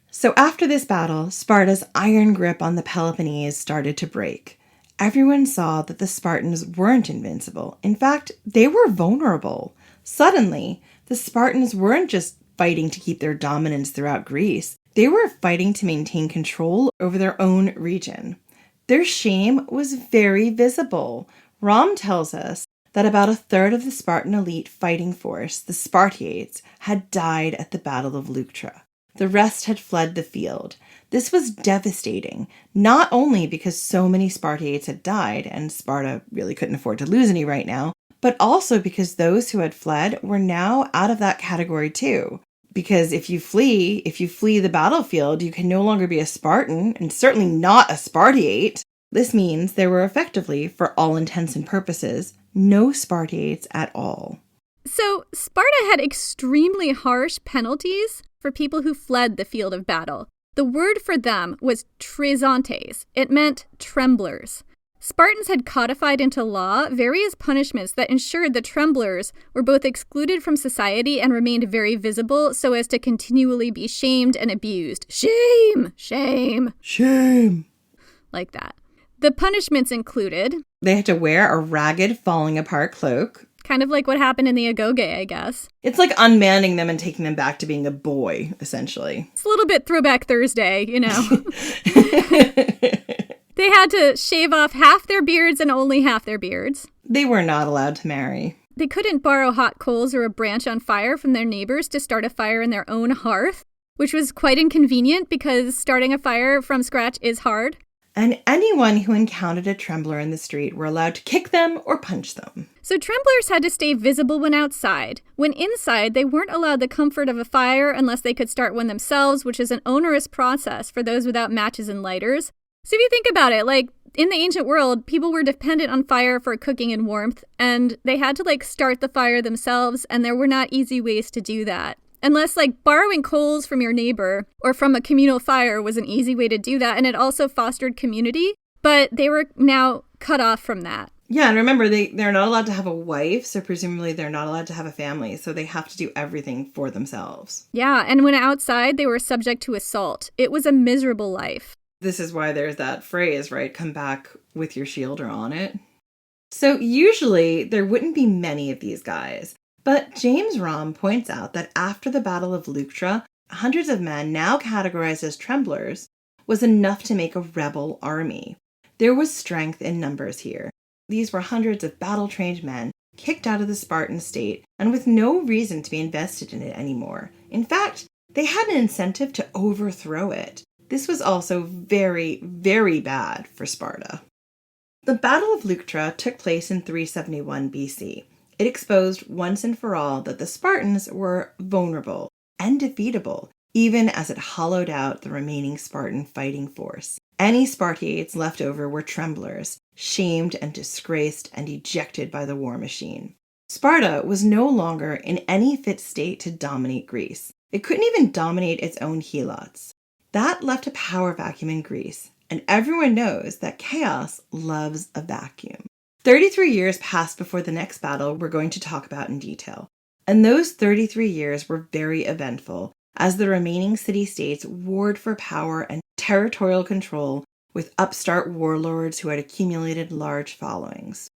D: So after this battle, Sparta's iron grip on the Peloponnese started to break. Everyone saw that the Spartans weren't invincible. In fact, they were vulnerable. Suddenly, the Spartans weren't just fighting to keep their dominance throughout Greece. They were fighting to maintain control over their own region. Their shame was very visible. Rom tells us that about a third of the Spartan elite fighting force, the Spartiates, had died at the Battle of Leuctra. The rest had fled the field. This was devastating, not only because so many Spartiates had died, and Sparta really couldn't afford to lose any right now, but also because those who had fled were now out of that category too. Because if you flee the battlefield, you can no longer be a Spartan, and certainly not a Spartiate. This means there were effectively, for all intents and purposes, no Spartiates at all.
E: So, Sparta had extremely harsh penalties for people who fled the field of battle. The word for them was trisontes. It meant tremblers. Spartans had codified into law various punishments that ensured the tremblers were both excluded from society and remained very visible so as to continually be shamed and abused. Shame! Shame!
D: Shame!
E: Like that. The punishments included...
D: They had to wear a ragged, falling apart cloak.
E: Kind of like what happened in the Agoge, I guess.
D: It's like unmanning them and taking them back to being a boy, essentially.
E: It's a little bit Throwback Thursday, you know. They had to shave off half their beards and only half their beards.
D: They were not allowed to marry.
E: They couldn't borrow hot coals or a branch on fire from their neighbors to start a fire in their own hearth, which was quite inconvenient because starting a fire from scratch is hard.
D: And anyone who encountered a trembler in the street were allowed to kick them or punch them.
E: So tremblers had to stay visible when outside. When inside, they weren't allowed the comfort of a fire unless they could start one themselves, which is an onerous process for those without matches and lighters. So if you think about it, like, in the ancient world, people were dependent on fire for cooking and warmth, and they had to, start the fire themselves, and there were not easy ways to do that. Unless, borrowing coals from your neighbor or from a communal fire was an easy way to do that, and it also fostered community, but they were now cut off from that.
D: Yeah, and remember, they're not allowed to have a wife, so presumably they're not allowed to have a family, so they have to do everything for themselves.
E: Yeah, and when outside, they were subject to assault. It was a miserable life.
D: This is why there's that phrase, right? Come back with your shield or on it. So usually there wouldn't be many of these guys. But James Rom points out that after the Battle of Leuctra, hundreds of men, now categorized as tremblers, was enough to make a rebel army. There was strength in numbers here. These were hundreds of battle-trained men, kicked out of the Spartan state, and with no reason to be invested in it anymore. In fact, they had an incentive to overthrow it. This was also very, very bad for Sparta. The Battle of Leuctra took place in 371 BC. It exposed once and for all that the Spartans were vulnerable and defeatable, even as it hollowed out the remaining Spartan fighting force. Any Spartiates left over were tremblers, shamed and disgraced and ejected by the war machine. Sparta was no longer in any fit state to dominate Greece. It couldn't even dominate its own helots. That left a power vacuum in Greece, and everyone knows that chaos loves a vacuum. 33 years passed before the next battle we're going to talk about in detail, and those 33 years were very eventful as the remaining city-states warred for power and territorial control with upstart warlords who had accumulated large followings.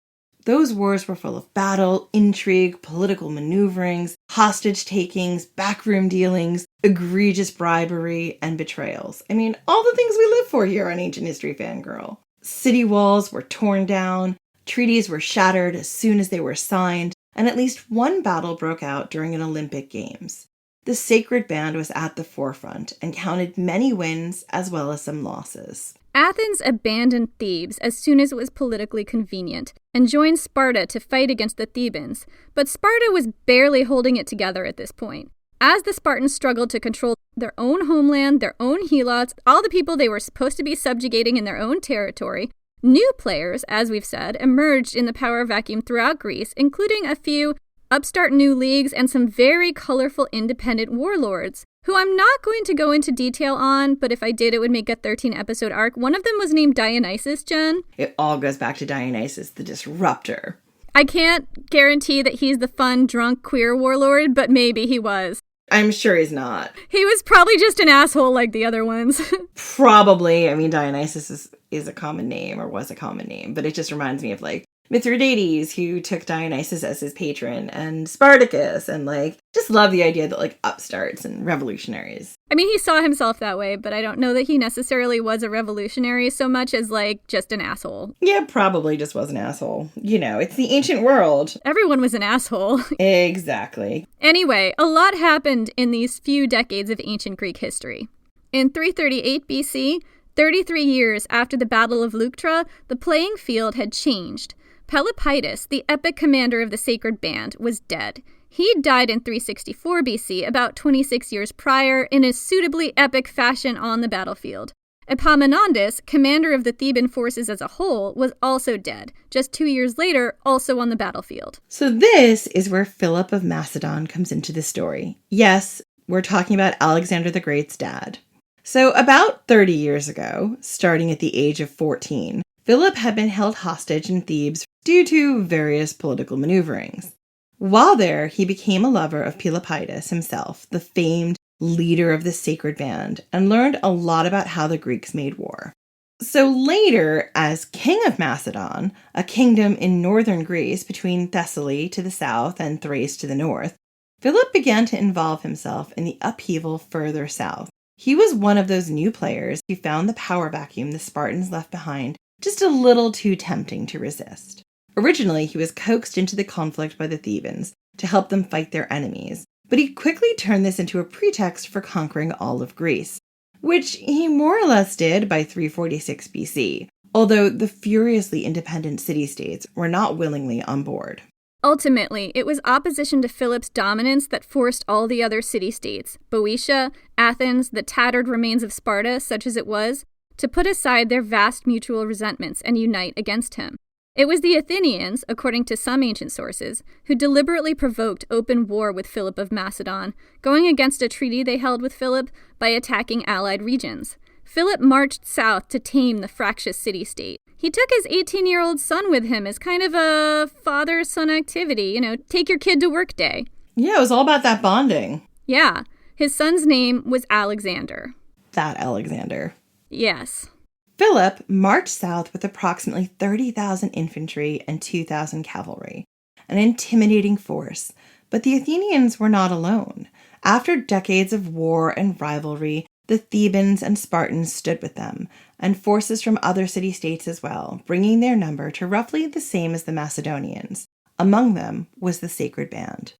D: Those wars were full of battle, intrigue, political maneuverings, hostage takings, backroom dealings, egregious bribery, and betrayals. I mean, all the things we live for here on Ancient History Fangirl. City walls were torn down, treaties were shattered as soon as they were signed, and at least one battle broke out during an Olympic Games. The Sacred Band was at the forefront and counted many wins as well as some losses.
E: Athens abandoned Thebes as soon as it was politically convenient and joined Sparta to fight against the Thebans, but Sparta was barely holding it together at this point. As the Spartans struggled to control their own homeland, their own helots, all the people they were supposed to be subjugating in their own territory, new players, as we've said, emerged in the power vacuum throughout Greece, including a few upstart new leagues and some very colorful independent warlords, who I'm not going to go into detail on, but if I did, it would make a 13-episode arc. One of them was named Dionysus, Jen.
D: It all goes back to Dionysus, the disruptor.
E: I can't guarantee that he's the fun, drunk, queer warlord, but maybe he was.
D: I'm sure he's not.
E: He was probably just an asshole like the other ones.
D: Probably. I mean, Dionysus is a common name, or was a common name, but it just reminds me of, like, Mithridates, who took Dionysus as his patron, and Spartacus, and, like, just love the idea that, like, upstarts and revolutionaries.
E: I mean, he saw himself that way, but I don't know that he necessarily was a revolutionary so much as, like, just an asshole.
D: Yeah, probably just was an asshole. You know, it's the ancient world.
E: Everyone was an asshole.
D: Exactly.
E: Anyway, a lot happened in these few decades of ancient Greek history. In 338 BC, 33 years after the Battle of Leuctra, the playing field had changed. Pelopidas, the epic commander of the Sacred Band, was dead. He died in 364 BC, about 26 years prior, in a suitably epic fashion on the battlefield. Epaminondas, commander of the Theban forces as a whole, was also dead, just 2 years later, also on the battlefield.
D: So this is where Philip of Macedon comes into the story. Yes, we're talking about Alexander the Great's dad. So about 30 years ago, starting at the age of 14, Philip had been held hostage in Thebes due to various political maneuverings. While there, he became a lover of Pelopidas himself, the famed leader of the Sacred Band, and learned a lot about how the Greeks made war. So later, as king of Macedon, a kingdom in northern Greece between Thessaly to the south and Thrace to the north, Philip began to involve himself in the upheaval further south. He was one of those new players who found the power vacuum the Spartans left behind just a little too tempting to resist. Originally, he was coaxed into the conflict by the Thebans to help them fight their enemies, but he quickly turned this into a pretext for conquering all of Greece, which he more or less did by 346 BC, although the furiously independent city-states were not willingly on board.
E: Ultimately, it was opposition to Philip's dominance that forced all the other city-states, Boeotia, Athens, the tattered remains of Sparta, such as it was, to put aside their vast mutual resentments and unite against him. It was the Athenians, according to some ancient sources, who deliberately provoked open war with Philip of Macedon, going against a treaty they held with Philip by attacking allied regions. Philip marched south to tame the fractious city-state. He took his 18-year-old son with him as kind of a father-son activity, take your kid to work day.
D: Yeah, it was all about that bonding.
E: Yeah. His son's name was Alexander.
D: That Alexander.
E: Yes.
D: Philip marched south with approximately 30,000 infantry and 2,000 cavalry, an intimidating force. But the Athenians were not alone. After decades of war and rivalry, the Thebans and Spartans stood with them, and forces from other city-states as well, bringing their number to roughly the same as the Macedonians. Among them was the Sacred Band.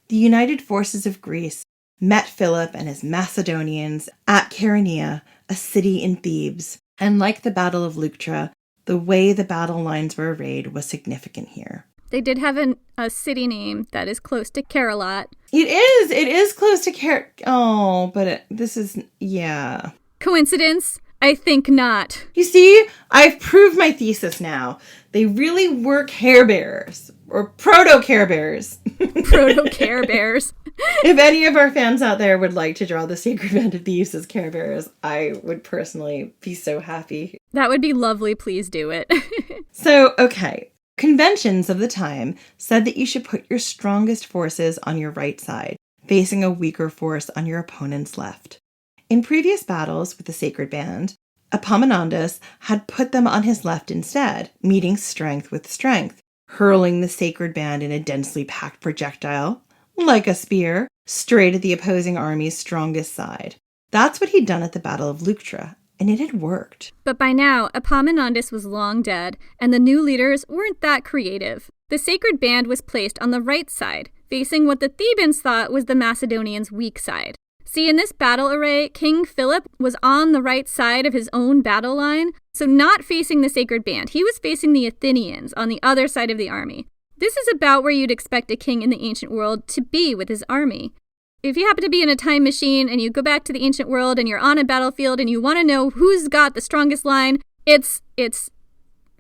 D: The united forces of Greece met Philip and his Macedonians at Chaeronea, a city in Thebes, and like the Battle of Leuctra, the way the battle lines were arrayed was significant here.
E: They did have a city name that is close to Carolat.
D: It is close to this is, yeah.
E: Coincidence? I think not.
D: You see, I've proved my thesis now. They really were Care Bears, or proto-Care Bears.
E: Proto-Care Bears.
D: If any of our fans out there would like to draw the Sacred Band of Thebes as Care Bears, I would personally be so happy.
E: That would be lovely. Please do it.
D: So, okay. Conventions of the time said that you should put your strongest forces on your right side, facing a weaker force on your opponent's left. In previous battles with the Sacred Band, Epaminondas had put them on his left instead, meeting strength with strength. hurling the sacred band in a densely packed projectile, like a spear, straight at the opposing army's strongest side. That's what he'd done at the Battle of Leuctra, and it had worked.
E: But by now, Epaminondas was long dead, and the new leaders weren't that creative. The sacred band was placed on the right side, facing what the Thebans thought was the Macedonians' weak side. See, in this battle array, King Philip was on the right side of his own battle line, so not facing the sacred band. He was facing the Athenians on the other side of the army. This is about where you'd expect a king in the ancient world to be with his army. If you happen to be in a time machine and you go back to the ancient world and you're on a battlefield and you want to know who's got the strongest line,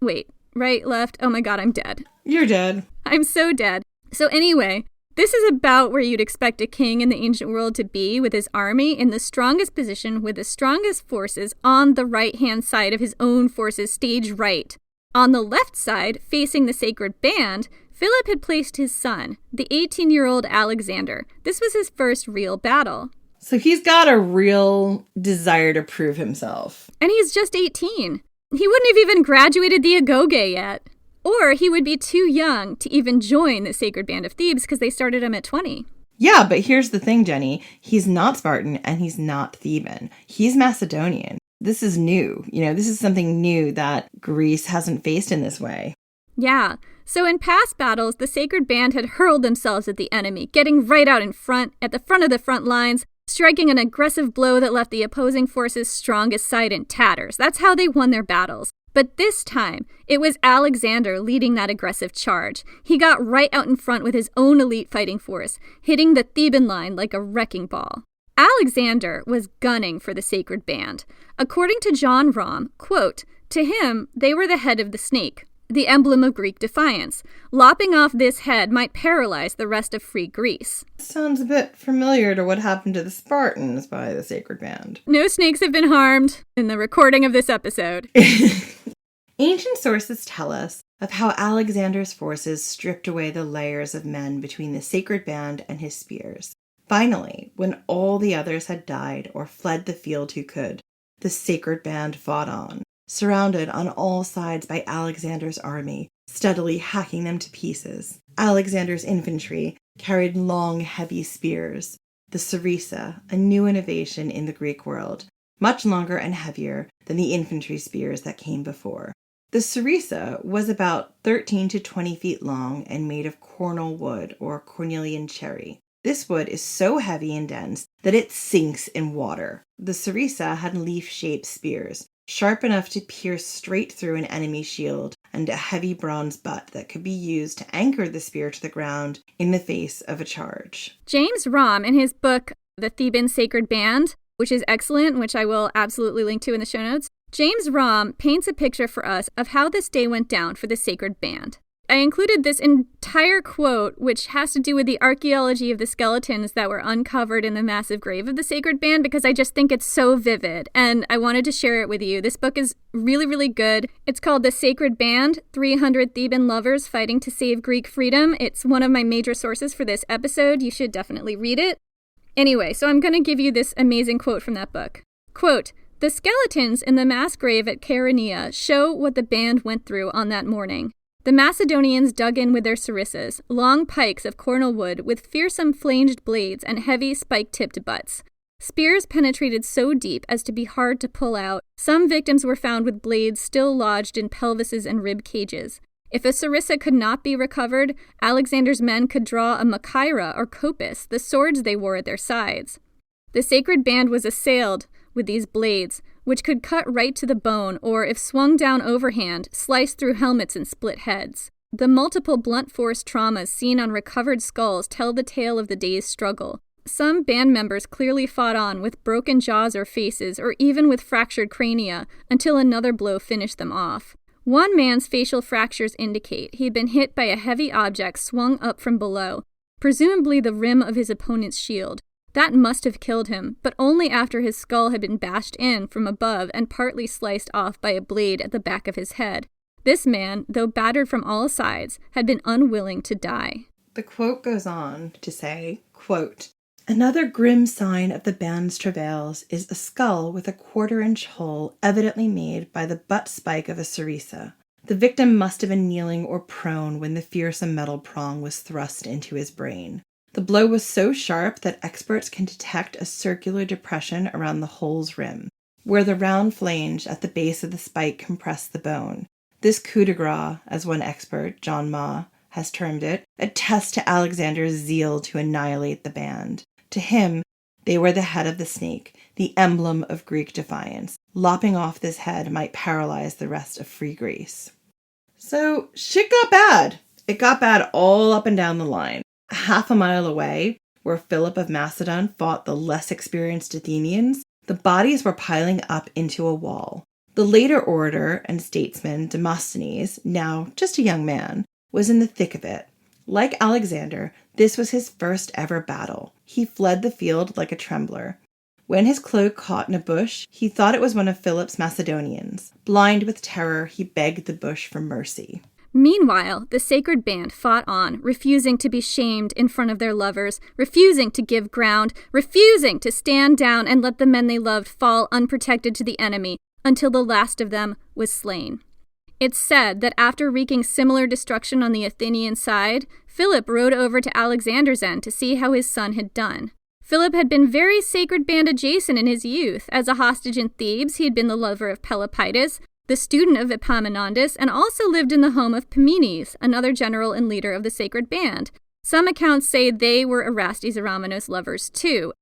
E: wait, right, left, oh my god, I'm dead.
D: You're dead.
E: I'm so dead. So anyway, this is about where you'd expect a king in the ancient world to be with his army in the strongest position with the strongest forces on the right-hand side of his own forces, stage right. On the left side, facing the sacred band, Philip had placed his son, the 18-year-old Alexander. This was his first real battle.
D: So he's got a real desire to prove himself.
E: And he's just 18. He wouldn't have even graduated the agoge yet. Or he would be too young to even join the Sacred Band of Thebes because they started him at 20.
D: Yeah, but here's the thing, Jenny. He's not Spartan and he's not Theban. He's Macedonian. This is new. This is something new that Greece hasn't faced in this way.
E: Yeah. So in past battles, the Sacred Band had hurled themselves at the enemy, getting right out in front, at the front of the front lines, striking an aggressive blow that left the opposing force's strongest side in tatters. That's how they won their battles. But this time, it was Alexander leading that aggressive charge. He got right out in front with his own elite fighting force, hitting the Theban line like a wrecking ball. Alexander was gunning for the Sacred Band. According to John Rom, quote, "To him, they were the head of the snake, the emblem of Greek defiance. Lopping off this head might paralyze the rest of free Greece."
D: Sounds a bit familiar to what happened to the Spartans by the Sacred Band.
E: No snakes have been harmed in the recording of this episode.
D: Ancient sources tell us of how Alexander's forces stripped away the layers of men between the Sacred Band and his spears. Finally, when all the others had died or fled the field who could, the Sacred Band fought on, surrounded on all sides by Alexander's army, steadily hacking them to pieces. Alexander's infantry carried long, heavy spears, the sarissa, a new innovation in the Greek world, much longer and heavier than the infantry spears that came before. The sarissa was about 13 to 20 feet long and made of cornel wood or cornelian cherry. This wood is so heavy and dense that it sinks in water. The sarissa had leaf-shaped spears, sharp enough to pierce straight through an enemy shield, and a heavy bronze butt that could be used to anchor the spear to the ground in the face of a charge.
E: James Rom, in his book, The Theban Sacred Band, which is excellent, which I will absolutely link to in the show notes, James Rom paints a picture for us of how this day went down for the Sacred Band. I included this entire quote, which has to do with the archaeology of the skeletons that were uncovered in the massive grave of the Sacred Band, because I just think it's so vivid, and I wanted to share it with you. This book is really, really good. It's called The Sacred Band, 300 Theban Lovers Fighting to Save Greek Freedom. It's one of my major sources for this episode. You should definitely read it. Anyway, so I'm going to give you this amazing quote from that book. Quote, "The skeletons in the mass grave at Chaeronea show what the band went through on that morning. The Macedonians dug in with their sarissas, long pikes of cornel wood with fearsome flanged blades and heavy spike-tipped butts. Spears penetrated so deep as to be hard to pull out. Some victims were found with blades still lodged in pelvises and rib cages. If a sarissa could not be recovered, Alexander's men could draw a machaira or kopis, the swords they wore at their sides. The Sacred Band was assailed with these blades, which could cut right to the bone or, if swung down overhand, slice through helmets and split heads. The multiple blunt force traumas seen on recovered skulls tell the tale of the day's struggle. Some band members clearly fought on with broken jaws or faces, or even with fractured crania, until another blow finished them off. One man's facial fractures indicate he'd been hit by a heavy object swung up from below, presumably the rim of his opponent's shield. That must have killed him, but only after his skull had been bashed in from above and partly sliced off by a blade at the back of his head. This man, though battered from all sides, had been unwilling to die."
D: The quote goes on to say, quote, "Another grim sign of the band's travails is a skull with a 1/4-inch hole evidently made by the butt spike of a sarissa. The victim must have been kneeling or prone when the fearsome metal prong was thrust into his brain. The blow was so sharp that experts can detect a circular depression around the hole's rim, where the round flange at the base of the spike compressed the bone. This coup de grace, as one expert, John Ma, has termed it, attests to Alexander's zeal to annihilate the band. To him, they were the head of the snake, the emblem of Greek defiance. Lopping off this head might paralyze the rest of free Greece. So shit got bad. It got bad all up and down the line. Half a mile away, where Philip of Macedon fought the less experienced Athenians, the bodies were piling up into a wall. The later orator and statesman Demosthenes, now just a young man, was in the thick of it. Like Alexander, this was his first ever battle. He fled the field like a trembler. When his cloak caught in a bush, he thought it was one of Philip's Macedonians. Blind with terror, he begged the bush for mercy.
E: Meanwhile, the sacred band fought on, refusing to be shamed in front of their lovers, refusing to give ground, refusing to stand down and let the men they loved fall unprotected to the enemy, until the last of them was slain. It's said that after wreaking similar destruction on the Athenian side, Philip rode over to Alexander's end to see how his son had done. Philip had been very sacred band adjacent in his youth. As a hostage in Thebes, he had been the lover of Pelopidas, the student of Epaminondas, and also lived in the home of Pamenes, another general and leader of the sacred band. Some accounts say they were Erastes Aramenos' lovers too.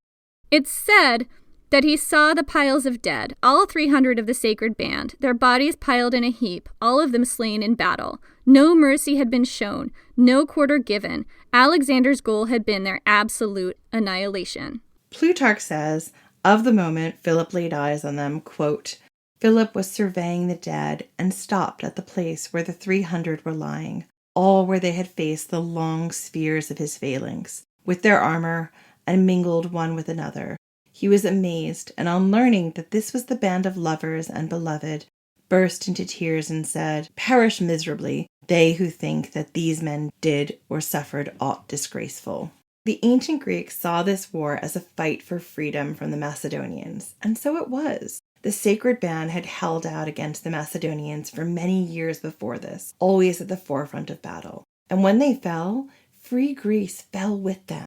E: It's said that he saw the piles of dead, all 300 of the sacred band, their bodies piled in a heap, all of them slain in battle. No mercy had been shown, no quarter given. Alexander's goal had been their absolute annihilation.
D: Plutarch says, of the moment Philip laid eyes on them, quote, Philip was surveying the dead and stopped at the place where the 300 were lying, all where they had faced the long spheres of his phalanx, with their armor, and mingled one with another. He was amazed, and on learning that this was the band of lovers and beloved, burst into tears and said, perish miserably, they who think that these men did or suffered aught disgraceful. The ancient Greeks saw this war as a fight for freedom from the Macedonians, and so it was. The sacred band had held out against the Macedonians for many years before this, always at the forefront of battle. And when they fell, free Greece fell with them.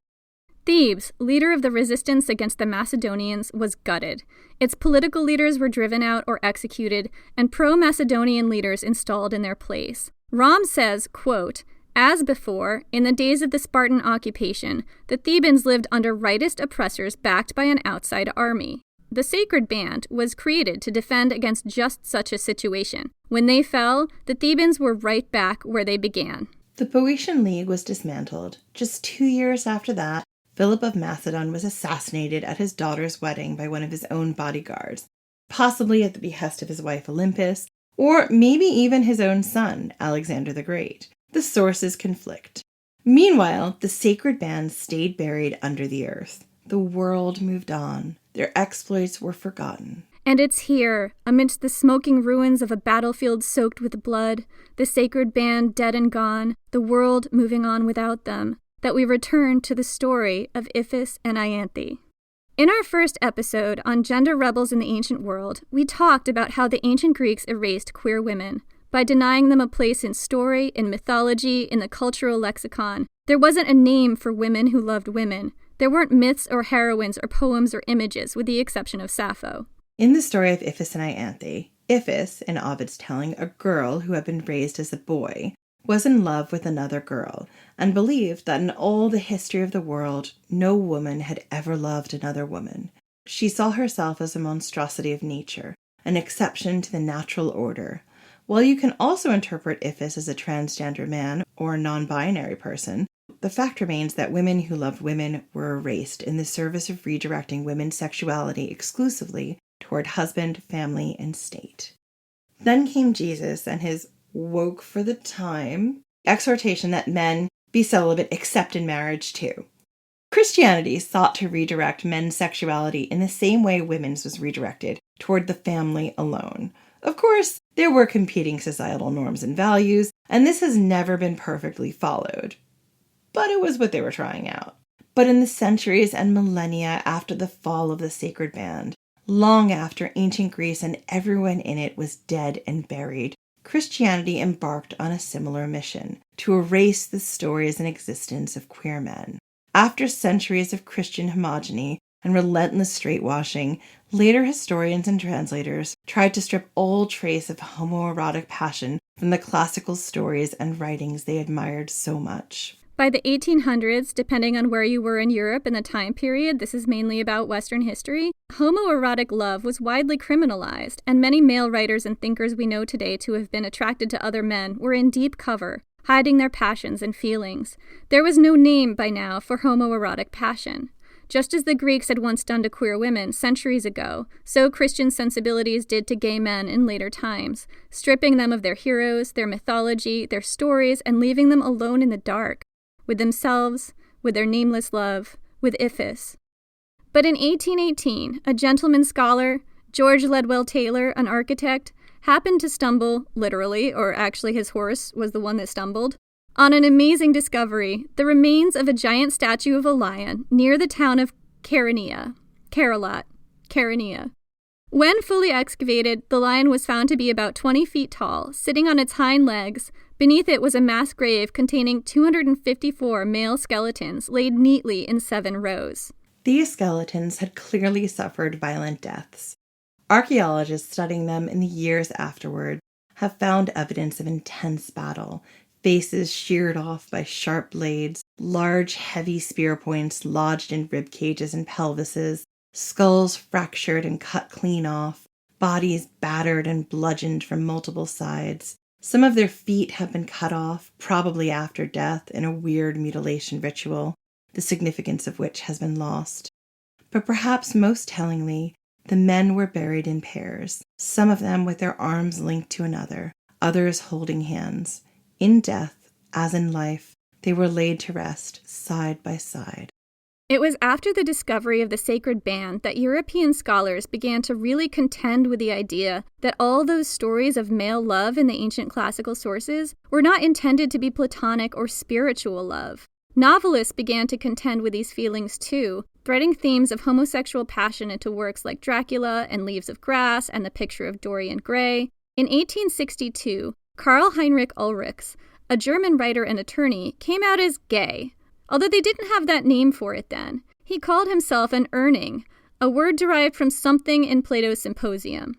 E: Thebes, leader of the resistance against the Macedonians, was gutted. Its political leaders were driven out or executed, and pro-Macedonian leaders installed in their place. Rom says, quote, as before, in the days of the Spartan occupation, the Thebans lived under rightist oppressors backed by an outside army. The sacred band was created to defend against just such a situation. When they fell, the Thebans were right back where they began.
D: The Boeotian League was dismantled. Just 2 years after that, Philip of Macedon was assassinated at his daughter's wedding by one of his own bodyguards, possibly at the behest of his wife Olympus, or maybe even his own son, Alexander the Great. The sources conflict. Meanwhile, the sacred band stayed buried under the earth. The world moved on. Their exploits were forgotten.
E: And it's here, amidst the smoking ruins of a battlefield soaked with blood, the sacred band dead and gone, the world moving on without them, that we return to the story of Iphis and Ianthe. In our first episode on gender rebels in the ancient world, we talked about how the ancient Greeks erased queer women by denying them a place in story, in mythology, in the cultural lexicon. There wasn't a name for women who loved women. There weren't myths or heroines or poems or images, with the exception of Sappho.
D: In the story of Iphis and Ianthe, Iphis, in Ovid's telling, a girl who had been raised as a boy, was in love with another girl, and believed that in all the history of the world, no woman had ever loved another woman. She saw herself as a monstrosity of nature, an exception to the natural order. While you can also interpret Iphis as a transgender man or a non-binary person, the fact remains that women who loved women were erased in the service of redirecting women's sexuality exclusively toward husband, family, and state. Then came Jesus and his woke for the time exhortation that men be celibate except in marriage too. Christianity sought to redirect men's sexuality in the same way women's was redirected, toward the family alone. Of course, there were competing societal norms and values, and this has never been perfectly followed. But it was what they were trying out. But in the centuries and millennia after the fall of the sacred band, long after ancient Greece and everyone in it was dead and buried, Christianity embarked on a similar mission, to erase the stories and existence of queer men. After centuries of Christian homogeny and relentless straightwashing, later historians and translators tried to strip all trace of homoerotic passion from the classical stories and writings they admired so much.
E: By the 1800s, depending on where you were in Europe in the time period, this is mainly about Western history, homoerotic love was widely criminalized, and many male writers and thinkers we know today to have been attracted to other men were in deep cover, hiding their passions and feelings. There was no name by now for homoerotic passion. Just as the Greeks had once done to queer women centuries ago, so Christian sensibilities did to gay men in later times, stripping them of their heroes, their mythology, their stories, and leaving them alone in the dark, with themselves, with their nameless love, with Iphis. But in 1818, a gentleman scholar, George Ledwell Taylor, an architect, happened to stumble, literally, or actually his horse was the one that stumbled, on an amazing discovery, the remains of a giant statue of a lion near the town of Chaeronea. When fully excavated, the lion was found to be about 20 feet tall, sitting on its hind legs. Beneath it was a mass grave containing 254 male skeletons laid neatly in 7 rows.
D: These skeletons had clearly suffered violent deaths. Archaeologists studying them in the years afterward have found evidence of intense battle, faces sheared off by sharp blades, large heavy spear points lodged in rib cages and pelvises, skulls fractured and cut clean off, bodies battered and bludgeoned from multiple sides. Some of their feet have been cut off, probably after death, in a weird mutilation ritual, the significance of which has been lost. But perhaps most tellingly, the men were buried in pairs, some of them with their arms linked to another, others holding hands. In death, as in life, they were laid to rest side by side.
E: It was after the discovery of the sacred band that European scholars began to really contend with the idea that all those stories of male love in the ancient classical sources were not intended to be platonic or spiritual love. Novelists began to contend with these feelings too, threading themes of homosexual passion into works like Dracula and Leaves of Grass and The Picture of Dorian Gray. In 1862, Karl Heinrich Ulrichs, a German writer and attorney, came out as gay. Although they didn't have that name for it then, he called himself an Urning, a word derived from something in Plato's Symposium.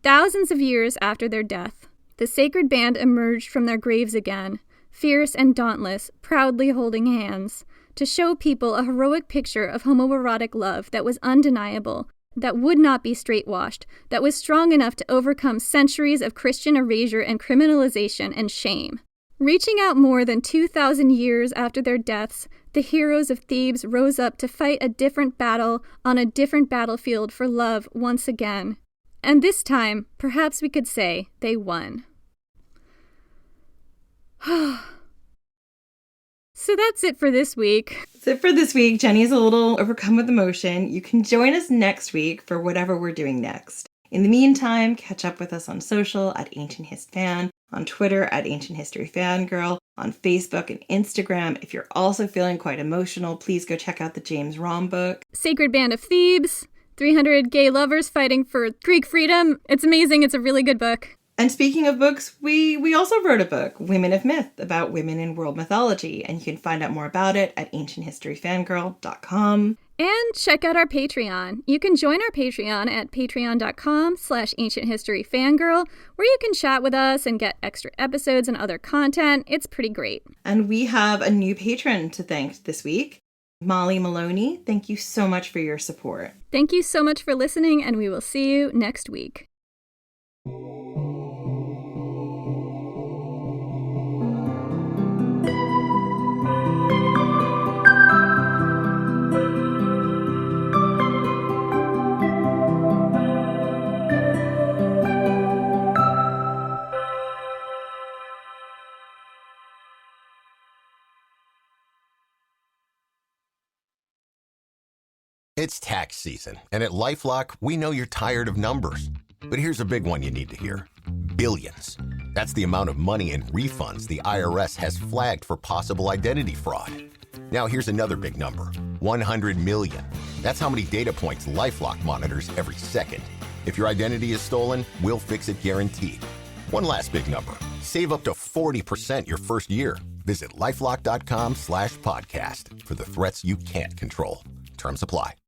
E: Thousands of years after their death, the sacred band emerged from their graves again, fierce and dauntless, proudly holding hands, to show people a heroic picture of homoerotic love that was undeniable, that would not be straightwashed, that was strong enough to overcome centuries of Christian erasure and criminalization and shame. Reaching out more than 2,000 years after their deaths, the heroes of Thebes rose up to fight a different battle on a different battlefield for love once again. And this time, perhaps we could say they won. So that's it for this week.
D: Jenny's a little overcome with emotion. You can join us next week for whatever we're doing next. In the meantime, catch up with us on social at Ancient Hist Fan, on Twitter at Ancient History Fangirl, on Facebook and Instagram. If you're also feeling quite emotional, please go check out the James Romm book.
E: Sacred Band of Thebes, 300 gay lovers fighting for Greek freedom. It's amazing. It's a really good book.
D: And speaking of books, we also wrote a book, Women of Myth, about women in world mythology, and you can find out more about it at ancienthistoryfangirl.com.
E: And check out our Patreon. You can join our Patreon at patreon.com/ancienthistoryfangirl, where you can chat with us and get extra episodes and other content. It's pretty great.
D: And we have a new patron to thank this week, Molly Maloney. Thank you so much for your support.
E: Thank you so much for listening, and we will see you next week.
M: It's tax season, and at LifeLock, we know you're tired of numbers. But here's a big one you need to hear. Billions. That's the amount of money in refunds the IRS has flagged for possible identity fraud. Now here's another big number. 100 million. That's how many data points LifeLock monitors every second. If your identity is stolen, we'll fix it guaranteed. One last big number. Save up to 40% your first year. Visit LifeLock.com/podcast for the threats you can't control. Terms apply.